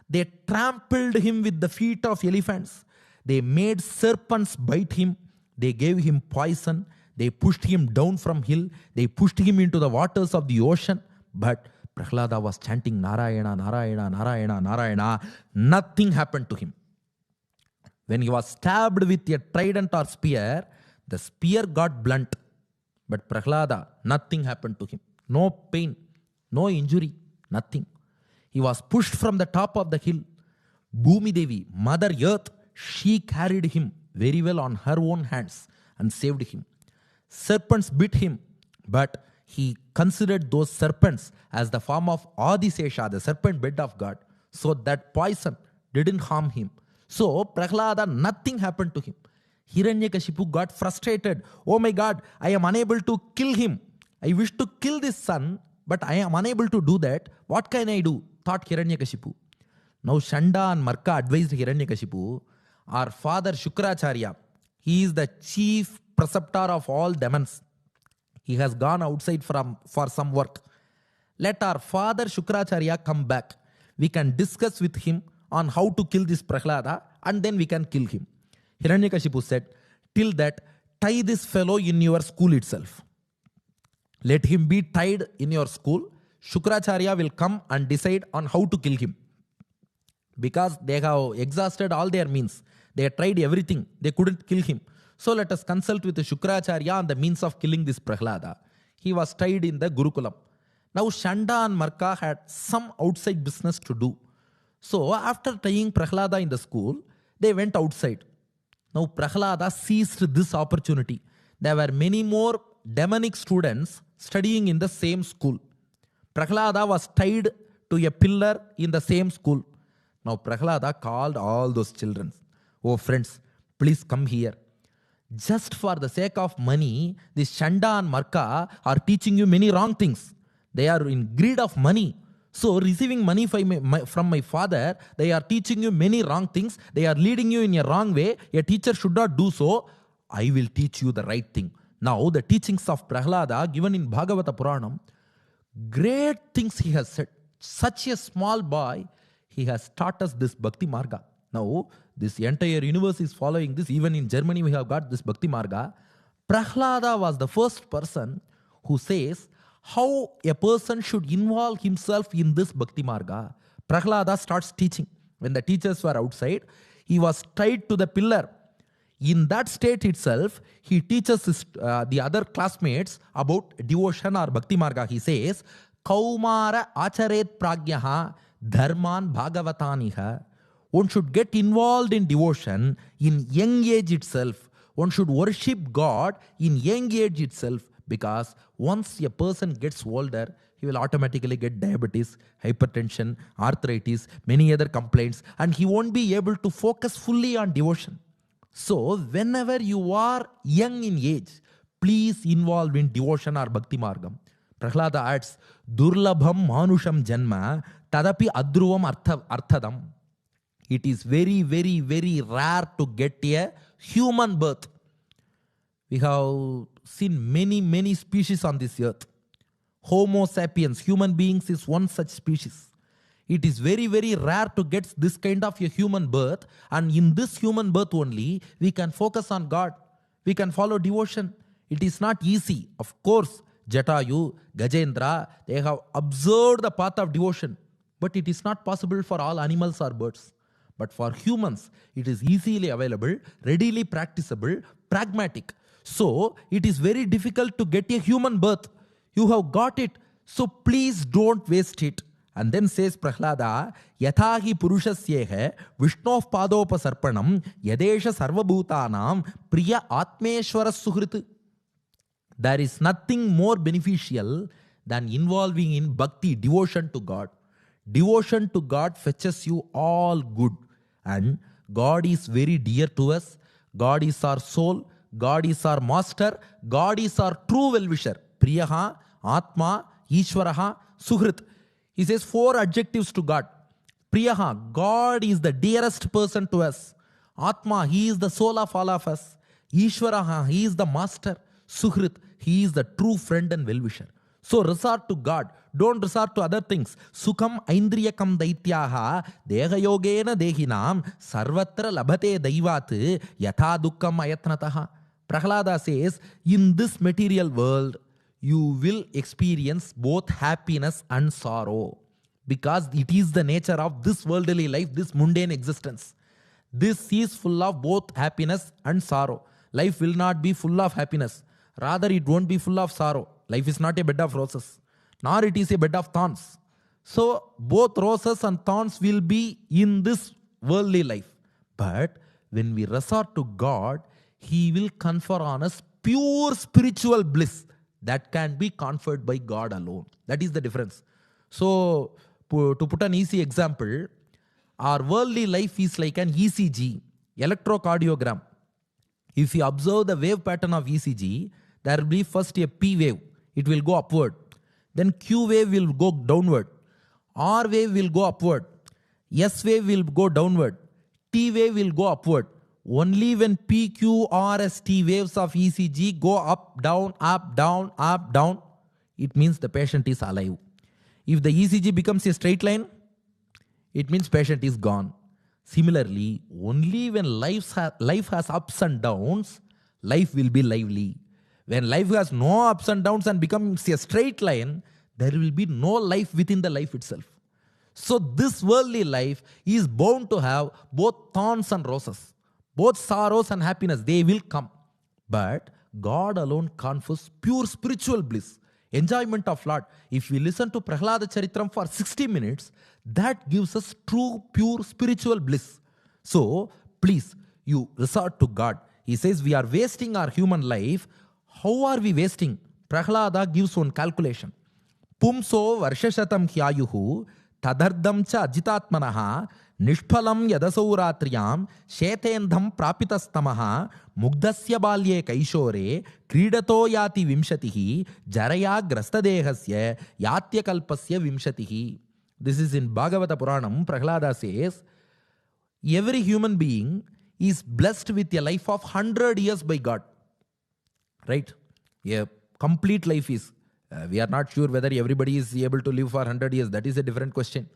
They trampled him with the feet of elephants. They made serpents bite him. They gave him poison. They pushed him down from hill. They pushed him into the waters of the ocean. But Prahlada was chanting Narayana, Narayana, Narayana, Narayana. Nothing happened to him. When he was stabbed with a trident or spear, the spear got blunt. But Prahlada, nothing happened to him. No pain, no injury, nothing. He was pushed from the top of the hill. Bhumi Devi, Mother Earth, she carried him very well on her own hands and saved him. Serpents bit him, but he considered those serpents as the form of Adisesha, the serpent bed of God. So that poison didn't harm him. So Prahlada, nothing happened to him. Hiranyakashipu got frustrated. Oh my God, I am unable to kill him. I wish to kill this son, but I am unable to do that. What can I do? Thought Hiranyakashipu. Now Shanda and Marka advised Hiranyakashipu, our father Shukracharya, he is the chief preceptor of all demons. He has gone outside for some work. Let our father Shukracharya come back. We can discuss with him on how to kill this Prahlada, and then we can kill him. Hiranyakashipu said, till that, tie this fellow in your school itself. Let him be tied in your school. Shukracharya will come and decide on how to kill him. Because they have exhausted all their means. They tried everything. They couldn't kill him. So let us consult with the Shukracharya on the means of killing this Prahlada. He was tied in the Gurukulam. Now Shanda and Marka had some outside business to do. So after tying Prahlada in the school, they went outside. Now Prahlada seized this opportunity. There were many more demonic students studying in the same school. Prahlada was tied to a pillar in the same school. Now Prahlada called all those children. Oh friends, please come here. Just for the sake of money, this Shanda and Marka are teaching you many wrong things. They are in greed of money. So receiving money from my father, they are teaching you many wrong things. They are leading you in a wrong way. A teacher should not do so. I will teach you the right thing. Now the teachings of Prahlada given in Bhagavata Puranam, great things he has said. Such a small boy, he has taught us this Bhakti Marga. Now this entire universe is following this. Even in Germany we have got this Bhakti Marga. Prahlada was the first person who says how a person should involve himself in this Bhakti Marga. Prahlada starts teaching. When the teachers were outside, he was tied to the pillar. In that state itself, he teaches the other classmates about devotion or bhakti marga. He says, Kaumara acharet pragyaha dharman bhagavataniha. One should get involved in devotion in young age itself. One should worship God in young age itself, because once a person gets older, he will automatically get diabetes, hypertension, arthritis, many other complaints, and he won't be able to focus fully on devotion. So, whenever you are young in age, please involve in devotion or bhakti margam. Prahlada adds, Durlabham manusham janma tadapi adruvam arthadam. It is very, very, very rare to get a human birth. We have seen many, many species on this earth. Homo sapiens, human beings, is one such species. It is very, very rare to get this kind of a human birth, and in this human birth only, we can focus on God. We can follow devotion. It is not easy. Of course, Jatayu, Gajendra, they have observed the path of devotion, but it is not possible for all animals or birds. But for humans, it is easily available, readily practicable, pragmatic. So, it is very difficult to get a human birth. You have got it, so please don't waste it. And then says Prahlada, Yathahi Purushasyehe Vishnov Padopasarpanam Yadesha Sarvabhutanam Priya Atmeshwara Suhrit. There is nothing more beneficial than involving in bhakti, devotion to God. Devotion to God fetches you all good. And God is very dear to us. God is our soul. God is our master. God is our true well-wisher. Priyaha, Atma, Ishwaraha, Suhrit. He says 4 adjectives to God. Priyaha, God is the dearest person to us. Atma, He is the soul of all of us. Ishwaraha, He is the master. Suhrit, He is the true friend and well-wisher. So resort to God. Don't resort to other things. Sukham aindriyakam daityaha dehayogena dehinam sarvatra labhate daivat yatha dukkam ayatnataha. Prahlada says, in this material world, you will experience both happiness and sorrow, because it is the nature of this worldly life, this mundane existence. This is full of both happiness and sorrow. Life will not be full of happiness. Rather, it won't be full of sorrow. Life is not a bed of roses, nor it is a bed of thorns. So, both roses and thorns will be in this worldly life. But when we resort to God, He will confer on us pure spiritual bliss that can be conferred by God alone. That is the difference. So, to put an easy example, our worldly life is like an ECG, electrocardiogram. If you observe the wave pattern of ECG, there will be first a P wave. It will go upward. Then Q wave will go downward. R wave will go upward. S wave will go downward. T wave will go upward. Only when P, Q, R, S, T waves of ECG go up, down, it means the patient is alive. If the ECG becomes a straight line, it means patient is gone. Similarly, only when life has ups and downs, life will be lively. When life has no ups and downs and becomes a straight line, there will be no life within the life itself. So this worldly life is bound to have both thorns and roses, both sorrows and happiness. They will come. But God alone confers pure spiritual bliss, enjoyment of Lord. If we listen to Prahlada Charitram for 60 minutes, that gives us true, pure spiritual bliss. So, please, you resort to God. He says we are wasting our human life. How are we wasting? Prahlada gives one calculation. Pumso varshashatam hyayuhu tadardam cha ajitatmanaha nishphalam yadasauratryam shetendham prapitastamah mugdasya balye kaishore kridato yati vimshatihi jaraya grastadehasya yatyakalpasya vimshatihi. This is in Bhagavata Puranam. Prahlada says, every human being is blessed with a life of 100 years by God. Right? A complete life is, we are not sure whether everybody is able to live for 100 years. That is a different question.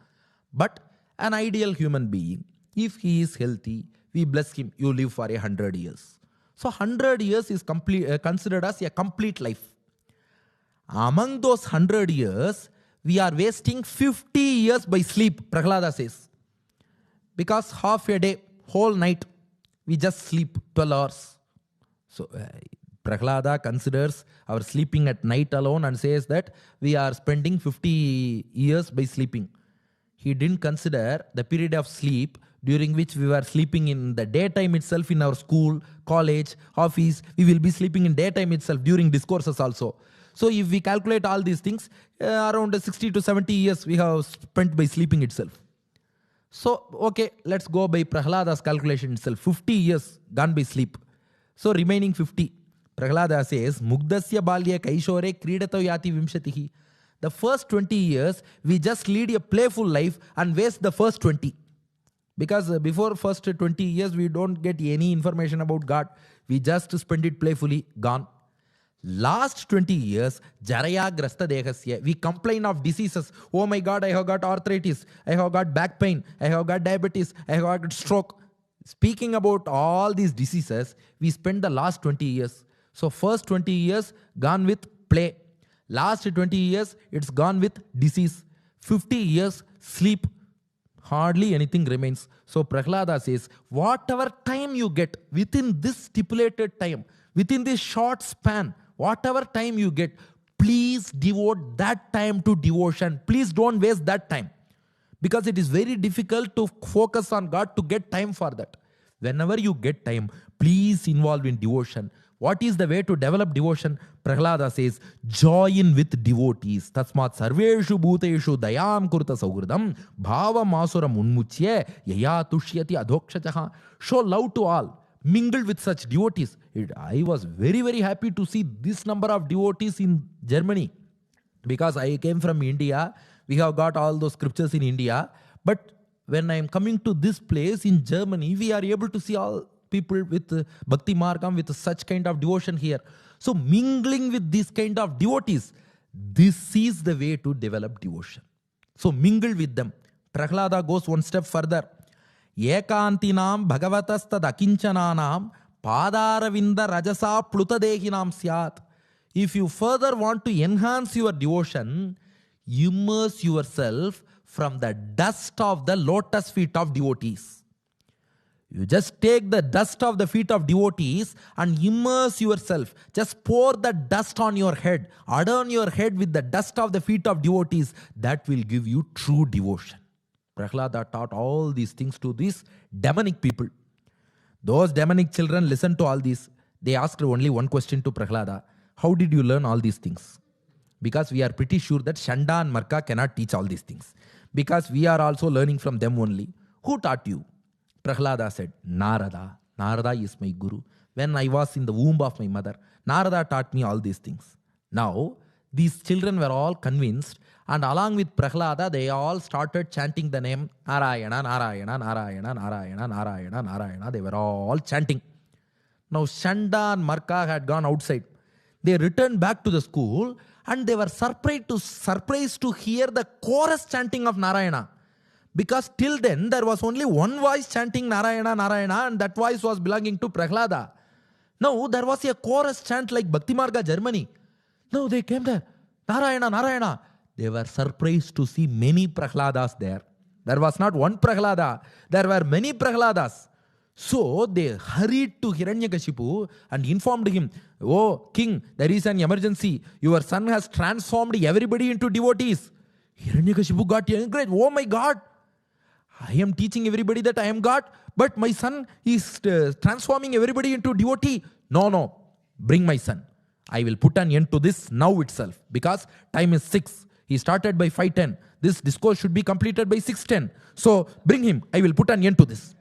But an ideal human being, if he is healthy, we bless him, you live for 100 years. So 100 years is considered as a complete life. Among those 100 years, we are wasting 50 years by sleep, Prahlada says. Because half a day, whole night, We just sleep 12 hours. So Prahlada considers our sleeping at night alone and says that we are spending 50 years by sleeping. He didn't consider the period of sleep during which we were sleeping in the daytime itself in our school, college, office. We will be sleeping in daytime itself during discourses also. So if we calculate all these things, around 60 to 70 years we have spent by sleeping itself. So, okay, let's go by Prahlada's calculation itself. 50 years gone by sleep. So remaining 50. Prahlada says, Mugdasya balya kaishore kridato yati vimshatihi. The first 20 years, we just lead a playful life and waste the first 20. Because before first 20 years, we don't get any information about God. We just spend it playfully, gone. Last 20 years, Jaraya Grasta Dehasya, we complain of diseases. Oh my God, I have got arthritis. I have got back pain. I have got diabetes. I have got stroke. Speaking about all these diseases, we spend the last 20 years. So first 20 years gone with play. Last 20 years, it's gone with disease. 50 years, sleep. Hardly anything remains. So Prahlada says, whatever time you get within this stipulated time, within this short span, whatever time you get, please devote that time to devotion. Please don't waste that time. Because it is very difficult to focus on God to get time for that. Whenever you get time, please involve in devotion. What is the way to develop devotion? Prahlada says, join with devotees. Tasmat sarveshu bhuteshu dayam kurta saugridam bhava masuram unmuchye yaya tushyati adhokshachaha. Show love to all. Mingle with such devotees. I was very, very happy to see this number of devotees in Germany. Because I came from India. We have got all those scriptures in India. But when I am coming to this place in Germany, we are able to see all people with Bhakti Margam, with such kind of devotion here. So mingling with this kind of devotees, this is the way to develop devotion. So mingle with them. Prahlada goes one step further. Ekantinam bhagavatastad akinchananam padaravinda rajasa plutadehinam syat. If you further want to enhance your devotion, immerse yourself from the dust of the lotus feet of devotees. You just take the dust of the feet of devotees and immerse yourself. Just pour the dust on your head. Adorn your head with the dust of the feet of devotees. That will give you true devotion. Prahlada taught all these things to these demonic people. Those demonic children listened to all these. They asked only one question to Prahlada. How did you learn all these things? Because we are pretty sure that Shanda and Marka cannot teach all these things. Because we are also learning from them only. Who taught you? Prahlada said, Narada. Narada is my guru. When I was in the womb of my mother, Narada taught me all these things. Now, these children were all convinced, and along with Prahlada, they all started chanting the name Narayana, Narayana, Narayana, Narayana, Narayana, Narayana. They were all chanting. Now, Shanda and Marka had gone outside. They returned back to the school, and they were surprised to hear the chorus chanting of Narayana. Because till then, there was only one voice chanting Narayana, Narayana, and that voice was belonging to Prahlada. Now, there was a chorus chant like Bhakti Marga Germany. Now, they came there, Narayana, Narayana. They were surprised to see many Prahladas there. There was not one Prahlada. There were many Prahladas. So, they hurried to Hiranyakashipu and informed him, oh, king, there is an emergency. Your son has transformed everybody into devotees. Hiranyakashipu got encouraged. Oh my God. I am teaching everybody that I am God, but my son is transforming everybody into devotee. No, bring my son. I will put an end to this now itself, because time is 6. He started by 5:10. This discourse should be completed by 6:10. So bring him. I will put an end to this.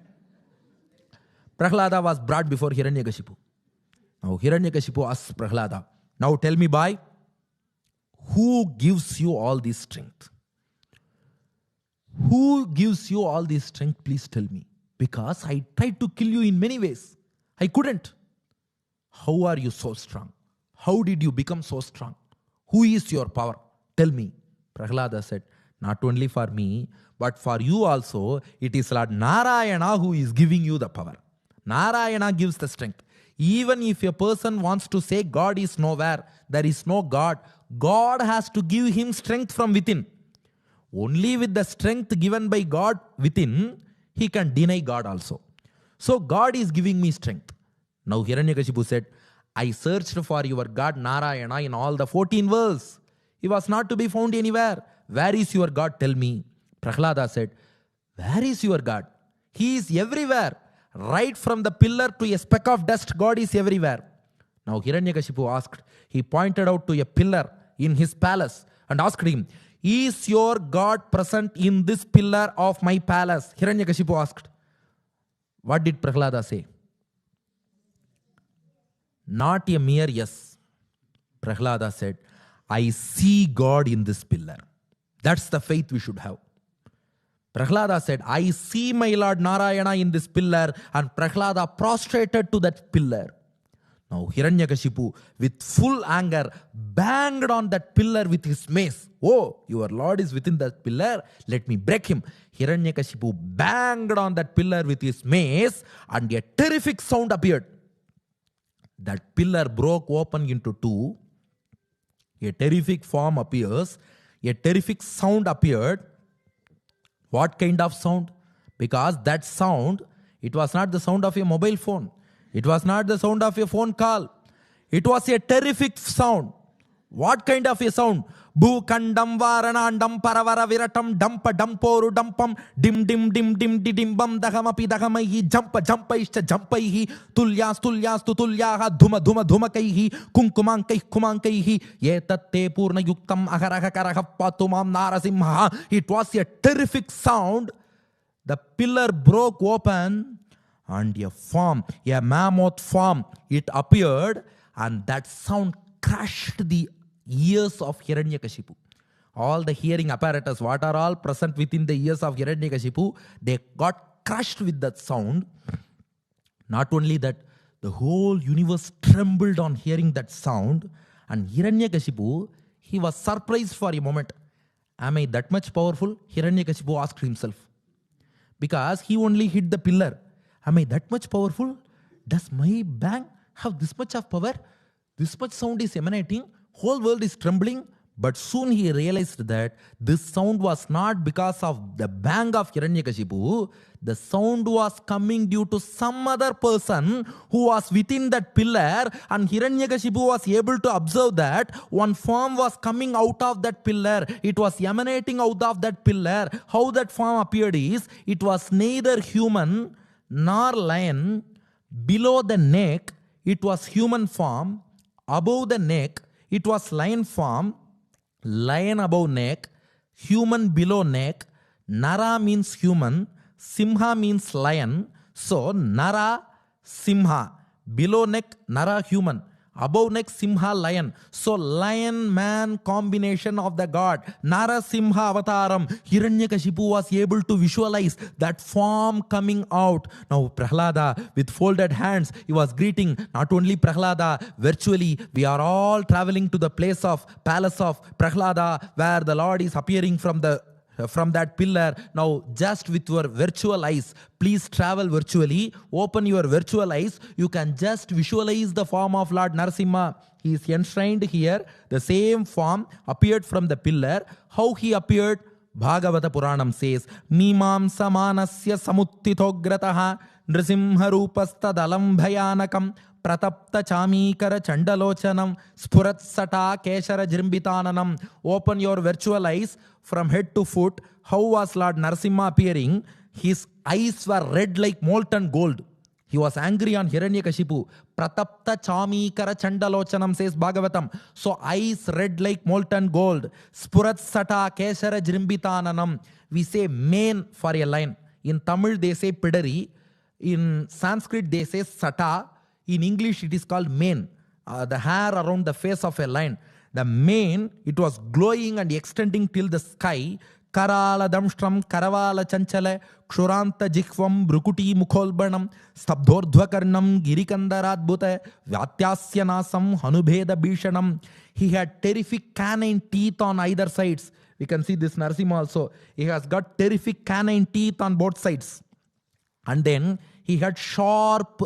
Prahlada was brought before Hiranyakashipu. Now Hiranyakashipu asks Prahlada, now tell me, boy, who gives you all this strength? Who gives you all this strength? Please tell me. Because I tried to kill you in many ways. I couldn't. How are you so strong? How did you become so strong? Who is your power? Tell me. Prahlada said, not only for me, but for you also, it is Lord Narayana who is giving you the power. Narayana gives the strength. Even if a person wants to say God is nowhere, there is no God, God has to give him strength from within. Only with the strength given by God within, he can deny God also. So God is giving me strength. Now Hiranyakashipu said, I searched for your God Narayana in all the 14 worlds. He was not to be found anywhere. Where is your God? Tell me. Prahlada said, where is your God? He is everywhere. Right from the pillar to a speck of dust, God is everywhere. Now Hiranyakashipu asked, he pointed out to a pillar in his palace and asked him, is your God present in this pillar of my palace? Hiranyakashipu asked. What did Prahlada say? Not a mere yes. Prahlada said, I see God in this pillar. That's the faith we should have. Prahlada said, I see my Lord Narayana in this pillar, and Prahlada prostrated to that pillar. Now Hiranyakashipu, with full anger, banged on that pillar with his mace. Oh, your Lord is within that pillar. Let me break him. Hiranyakashipu banged on that pillar with his mace, and a terrific sound appeared. That pillar broke open into two. A terrific form appears. A terrific sound appeared. What kind of sound? Because that sound, it was not the sound of a mobile phone. It was not the sound of a phone call. It was a terrific sound. What kind of a sound? Bhukandam varanandam paravara viratam dampa damporu dampam dim dim dim dim didimbam dahamapi dahamaihi jampa jampaishcha jampaihi tulyas tulyas tutulyaha dhuma dhuma dhumakaihi kunkumankai kumankaihi yetatte purna yuktam aharaha karaha patumam Narasimha. It was a terrific sound. The pillar broke open and a form, a mammoth form, it appeared, and that sound crushed the ears of Hiranyakashipu. All the hearing apparatus, what are all present within the ears of Hiranyakashipu, they got crushed with that sound. Not only that, the whole universe trembled on hearing that sound, and Hiranyakashipu, he was surprised for a moment. Am I that much powerful? Hiranyakashipu asked himself. Because he only hit the pillar. Am I that much powerful? Does my bang have this much of power? This much sound is emanating. Whole world is trembling. But soon he realized that this sound was not because of the bang of Hiranyakashipu. The sound was coming due to some other person who was within that pillar, and Hiranyakashipu was able to observe that one form was coming out of that pillar. It was emanating out of that pillar. How that form appeared is, it was neither human nor lion. Below the neck, it was human form. Above the neck, it was lion form. Lion above neck, human below neck. Nara means human, Simha means lion. So Nara, Simha. Below neck, Nara human. Above neck, Simha lion. So lion man combination of the god. Narasimha avataram. Hiranyakashipu was able to visualize that form coming out. Now Prahlada with folded hands, he was greeting not only Prahlada virtually. We are all traveling to the palace of Prahlada, where the Lord is appearing from that pillar. Now just with your virtual eyes, please travel virtually, open your virtual eyes, you can just visualize the form of Lord Narasimha. He is enshrined here. The same form appeared from the pillar. How he appeared? Bhagavata Puranam says, Mimam samanasya samuttithogrataha nrisimha rupastadalam bhayanakam pratapta chamikara chandalochanam spurat sata keshara jrimbitananam. Open your virtual eyes from head to foot. How was Lord Narasimha appearing? His eyes were red like molten gold. He was angry on Hiranyakashipu. Pratapta chamikara chandalochanam says Bhagavatam. So eyes red like molten gold. Spurat sata keshara jrimbitananam. We say mane for a lion. In Tamil they say pidari. In Sanskrit they say sata. In English it is called mane. The hair around the face of a lion. The mane, it was glowing and extending till the sky. Karala damstram karavala chanchale kshuranta jikhvam brukuti mukholbanam stabdhordhvakarnam girikandaradbhute vyatyasyanasam hanubheda bhishanam. He had terrific canine teeth on either sides. We can see this Narasimha also. He has got terrific canine teeth on both sides. And then he had sharp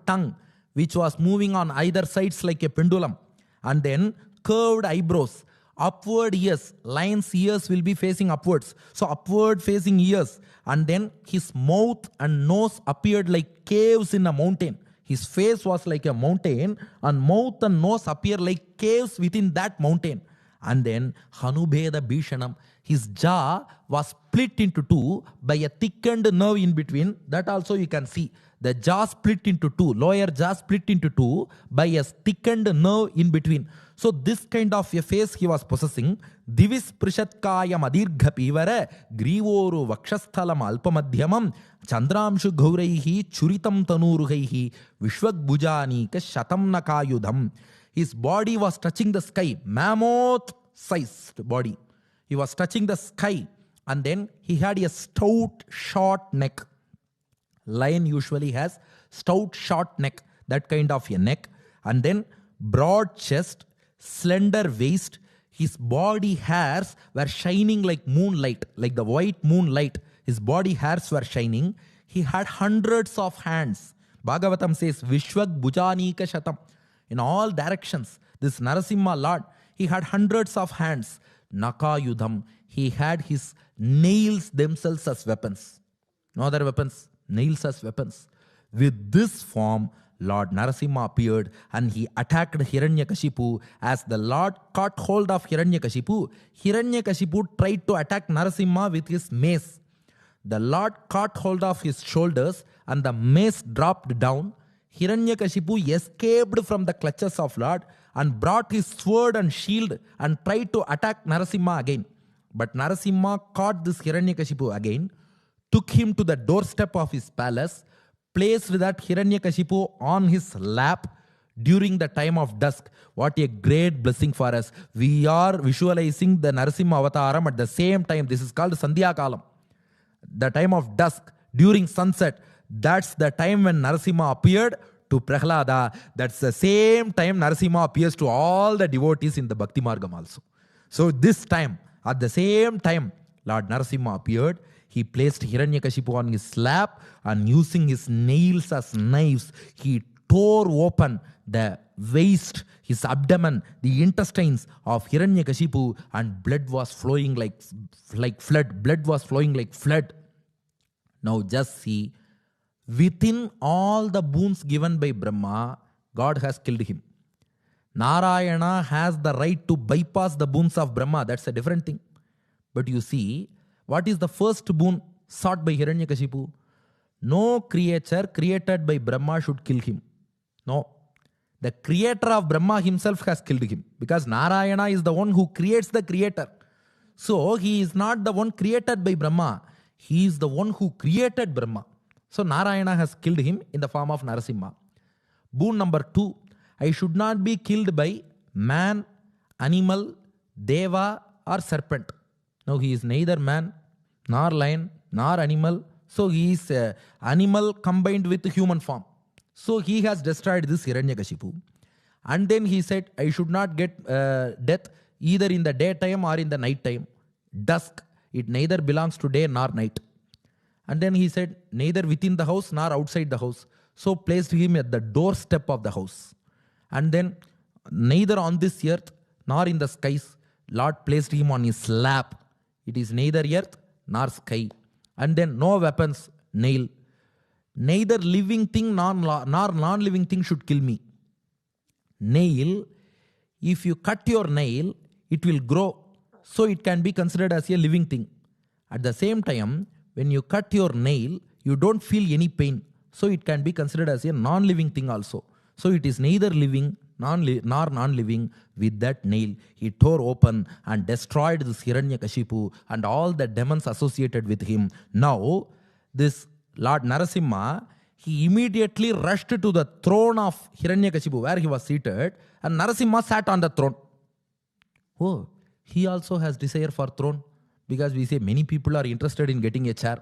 tongue which was moving on either sides like a pendulum. And then curved eyebrows. Upward ears, lion's ears will be facing upwards. So upward facing ears. And then his mouth and nose appeared like caves in a mountain. His face was like a mountain and mouth and nose appear like caves within that mountain. And then Hanubheda Bhishanam, his jaw was split into two by a thickened nerve in between. That also you can see. The jaw split into two, lower jaw split into two by a thickened nerve in between. So this kind of a face he was possessing. Divis prishatkaya madirgha pivara grivoru vakshasthalam alpamadhyamam chandramshu gauraihi churitam tanuruhaihi vishwag bhujani ka shatam nakayudham. His body was touching the sky, mammoth-sized body. He was touching the sky, and then he had a stout, short neck. Lion usually has stout, short neck, that kind of a neck, and then broad chest, slender waist. His body hairs were shining like moonlight, like the white moonlight. His body hairs were shining. He had hundreds of hands. Bhagavatam says, Vishwag Bhujanika Shatam. In all directions, this Narasimha Lord, he had hundreds of hands. Nakayudham, he had his nails themselves as weapons. No other weapons, nails as weapons. With this form, Lord Narasimha appeared and he attacked Hiranyakashipu. As the Lord caught hold of Hiranyakashipu, Hiranyakashipu tried to attack Narasimha with his mace. The Lord caught hold of his shoulders and the mace dropped down. Hiranyakashipu escaped from the clutches of Lord and brought his sword and shield and tried to attack Narasimha again. But Narasimha caught this Hiranyakashipu again, took him to the doorstep of his palace, placed that Hiranyakashipu on his lap during the time of dusk. What a great blessing for us. We are visualizing the Narasimha Avataram at the same time. This is called Sandhya Kalam. The time of dusk, during sunset. That's the time when Narasimha appeared to Prahlada. That's the same time Narasimha appears to all the devotees in the Bhakti Margam also. So this time, at the same time, Lord Narasimha appeared. He placed Hiranyakashipu on his lap and using his nails as knives, he tore open the waist, his abdomen, the intestines of Hiranyakashipu, and blood was flowing like flood. Blood was flowing like flood. Now just see, within all the boons given by Brahma, God has killed him. Narayana has the right to bypass the boons of Brahma. That's a different thing. But you see, what is the first boon sought by Hiranyakashipu? No creature created by Brahma should kill him. No. The creator of Brahma himself has killed him. Because Narayana is the one who creates the creator. So he is not the one created by Brahma. He is the one who created Brahma. So Narayana has killed him in the form of Narasimha. Boon number 2. I should not be killed by man, animal, deva or serpent. Now he is neither man, nor lion, nor animal. So he is animal combined with human form. So he has destroyed this Hiranyakashipu. And then he said, I should not get death either in the daytime or in the night time. Dusk, it neither belongs to day nor night. And then he said, neither within the house nor outside the house. So placed him at the doorstep of the house. And then neither on this earth nor in the skies, Lord placed him on his lap. It is neither earth nor sky. And then no weapons, nail. Neither living thing nor non-living thing should kill me. Nail, if you cut your nail, it will grow. So it can be considered as a living thing. At the same time, when you cut your nail, you don't feel any pain. So it can be considered as a non-living thing also. So it is neither living nor non-living. With that nail, he tore open and destroyed this Hiranyakashipu and all the demons associated with him. Now, this Lord Narasimha, he immediately rushed to the throne of Hiranyakashipu where he was seated, and Narasimha sat on the throne. Oh, he also has desire for throne, because we say many people are interested in getting a chair.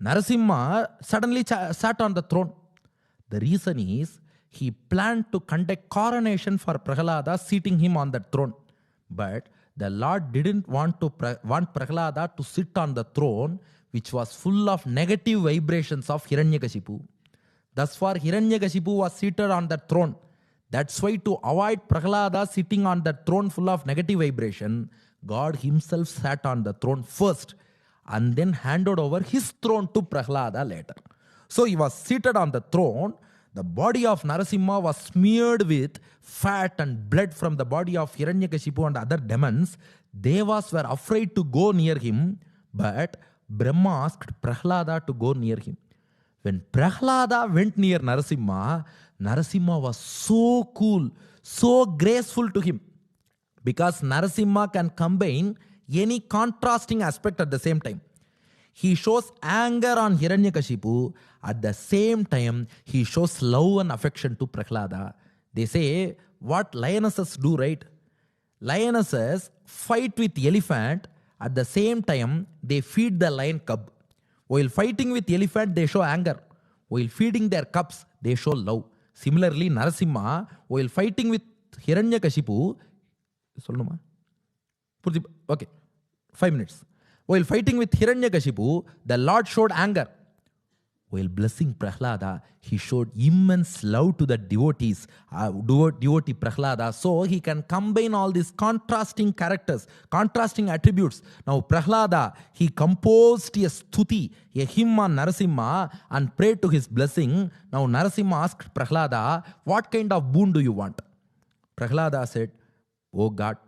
Narasimha suddenly sat on the throne. The reason is, he planned to conduct coronation for Prahlada, seating him on the throne. But the Lord didn't want Prahlada to sit on the throne, which was full of negative vibrations of Hiranyakashipu. Thus far, Hiranyakashipu was seated on the throne. That's why to avoid Prahlada sitting on the throne full of negative vibration, God himself sat on the throne first and then handed over his throne to Prahlada later. So he was seated on the throne. The body of Narasimha was smeared with fat and blood from the body of Hiranyakashipu and other demons. Devas were afraid to go near him, but Brahma asked Prahlada to go near him. When Prahlada went near Narasimha, Narasimha was so cool, so graceful to him. Because Narasimha can combine any contrasting aspect at the same time. He shows anger on Hiranyakashipu. At the same time, he shows love and affection to Prahlada. They say what lionesses do, right? Lionesses fight with elephant. At the same time, they feed the lion cub. While fighting with elephant, they show anger. While feeding their cubs, they show love. Similarly, Narasimha, while fighting with Hiranyakashipu, okay, 5 minutes. While fighting with Hiranyakashipu, the Lord showed anger. While blessing Prahlada, he showed immense love to the devotees, devotee Prahlada. So he can combine all these contrasting characters, contrasting attributes. Now Prahlada, he composed a stuti, a hymn on Narasimha and prayed to his blessing. Now Narasimha asked Prahlada, what kind of boon do you want? Prahlada said, oh God,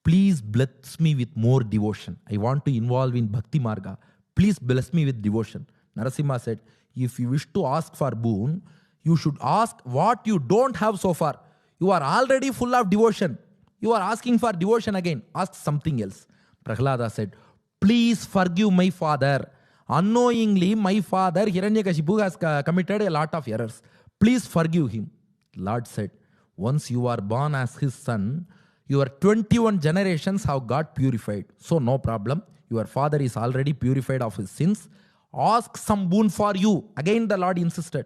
please bless me with more devotion. I want to involve in Bhakti Marga. Please bless me with devotion. Narasimha said, if you wish to ask for boon, you should ask what you don't have so far. You are already full of devotion. You are asking for devotion again. Ask something else. Prahlada said, please forgive my father. Unknowingly, my father, Hiranyakashipu, has committed a lot of errors. Please forgive him. Lord said, once you are born as his son, your 21 generations have got purified. So no problem. Your father is already purified of his sins. Ask some boon for you. Again the Lord insisted.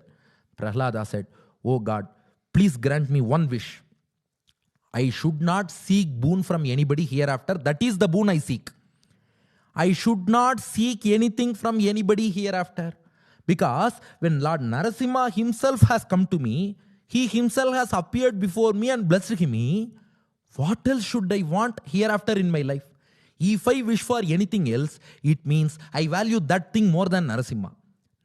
Prahlada said, oh God, please grant me one wish. I should not seek boon from anybody hereafter. That is the boon I seek. I should not seek anything from anybody hereafter. Because when Lord Narasimha himself has come to me, he himself has appeared before me and blessed me. What else should I want hereafter in my life? If I wish for anything else, it means I value that thing more than Narasimha.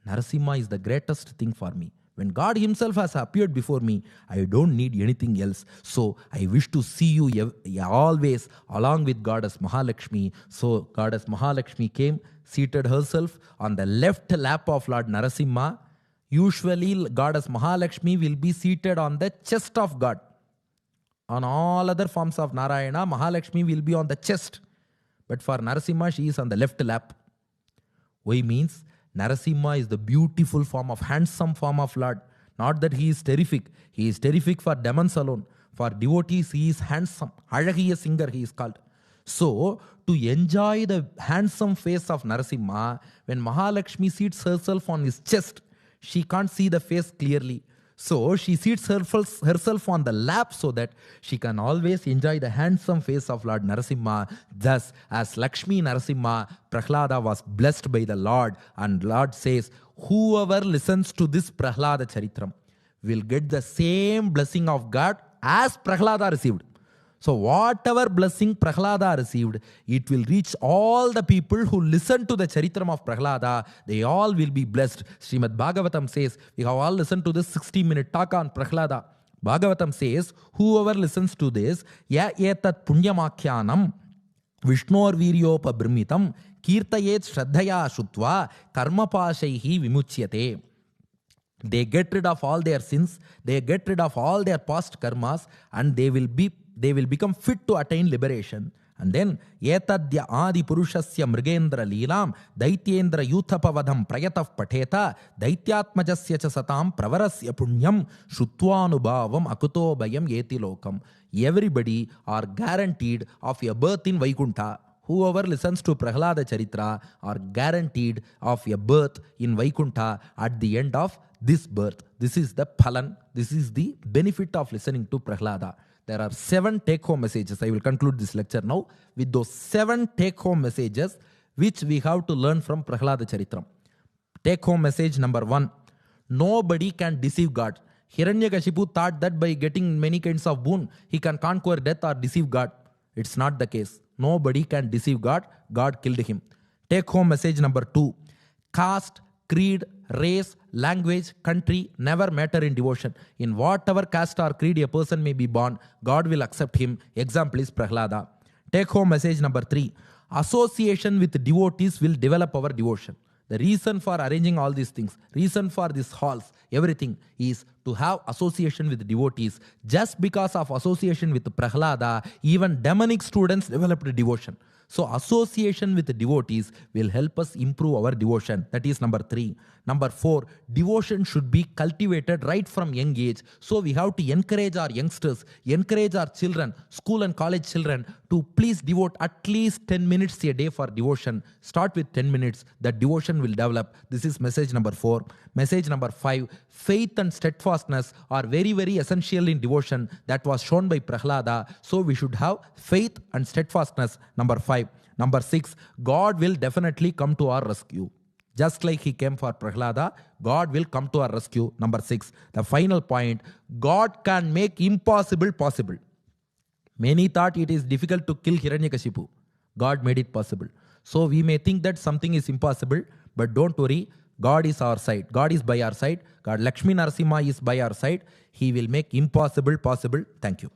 Narasimha is the greatest thing for me. When God himself has appeared before me, I don't need anything else. So I wish to see you always along with Goddess Mahalakshmi. So Goddess Mahalakshmi came, seated herself on the left lap of Lord Narasimha. Usually Goddess Mahalakshmi will be seated on the chest of God. On all other forms of Narayana, Mahalakshmi will be on the chest. But for Narasimha, she is on the left lap. Why means Narasimha is the beautiful form of, handsome form of Lord. Not that he is terrific. He is terrific for demons alone. For devotees, he is handsome. Alagiya singer, he is called. So, to enjoy the handsome face of Narasimha, when Mahalakshmi seats herself on his chest, she can't see the face clearly. So she seats herself on the lap so that she can always enjoy the handsome face of Lord Narasimha. Thus, as Lakshmi Narasimha, Prahlada was blessed by the Lord. And Lord says, whoever listens to this Prahlada Charitram will get the same blessing of God as Prahlada received. So whatever blessing Prahlada received, it will reach all the people who listen to the Charitram of Prahlada. They all will be blessed. Srimad Bhagavatam says, we have all listened to this 60-minute talk on Prahlada. Bhagavatam says, whoever listens to this, ya etat punyamakyanam Vishnor viryopa brimitam kirtayet shraddhaya shutva karmapashaihi vimuchyate. They get rid of all their sins, they get rid of all their past karmas, and they will become fit to attain liberation. And then, Etadya adi purushasya mrigendra leelam daityendra yuthapavadham prayatav pateta daityatmajasya cha satam pravarasya punyam shutvanubhavam akuto bayam yeti lokam. Everybody are guaranteed of a birth in Vaikuntha. Whoever listens to Prahlada Charitra are guaranteed of a birth in Vaikuntha at the end of this birth. This is the phalan. This is the benefit of listening to Prahlada. There are 7 take-home messages. I will conclude this lecture now with those 7 take-home messages which we have to learn from Prahlada Charitram. Take-home message number 1. Nobody can deceive God. Hiranyakashipu thought that by getting many kinds of boon, he can conquer death or deceive God. It's not the case. Nobody can deceive God. God killed him. Take home message number 2. Caste, creed, race, language, country never matter in devotion. In whatever caste or creed a person may be born, God will accept him. Example is Prahlada. Take home message number 3. Association with devotees will develop our devotion. The reason for arranging all these things, reason for these halls, everything is to have association with devotees. Just because of association with Prahlada, even demonic students developed devotion. So association with devotees will help us improve our devotion. That is number 3. Number 4, devotion should be cultivated right from young age. So we have to encourage our youngsters, encourage our children, school and college children to please devote at least 10 minutes a day for devotion. Start with 10 minutes. That devotion will develop. This is message number 4. Message number 5, faith and steadfastness are very, very essential in devotion. That was shown by Prahlada. So we should have faith and steadfastness. Number 5. Number 6, God will definitely come to our rescue. Just like he came for Prahlada, God will come to our rescue. Number 6, the final point, God can make impossible possible. Many thought it is difficult to kill Hiranyakashipu. God made it possible. So we may think that something is impossible, but don't worry. God is our side. God is by our side. God Lakshmi Narasimha is by our side. He will make impossible possible. Thank you.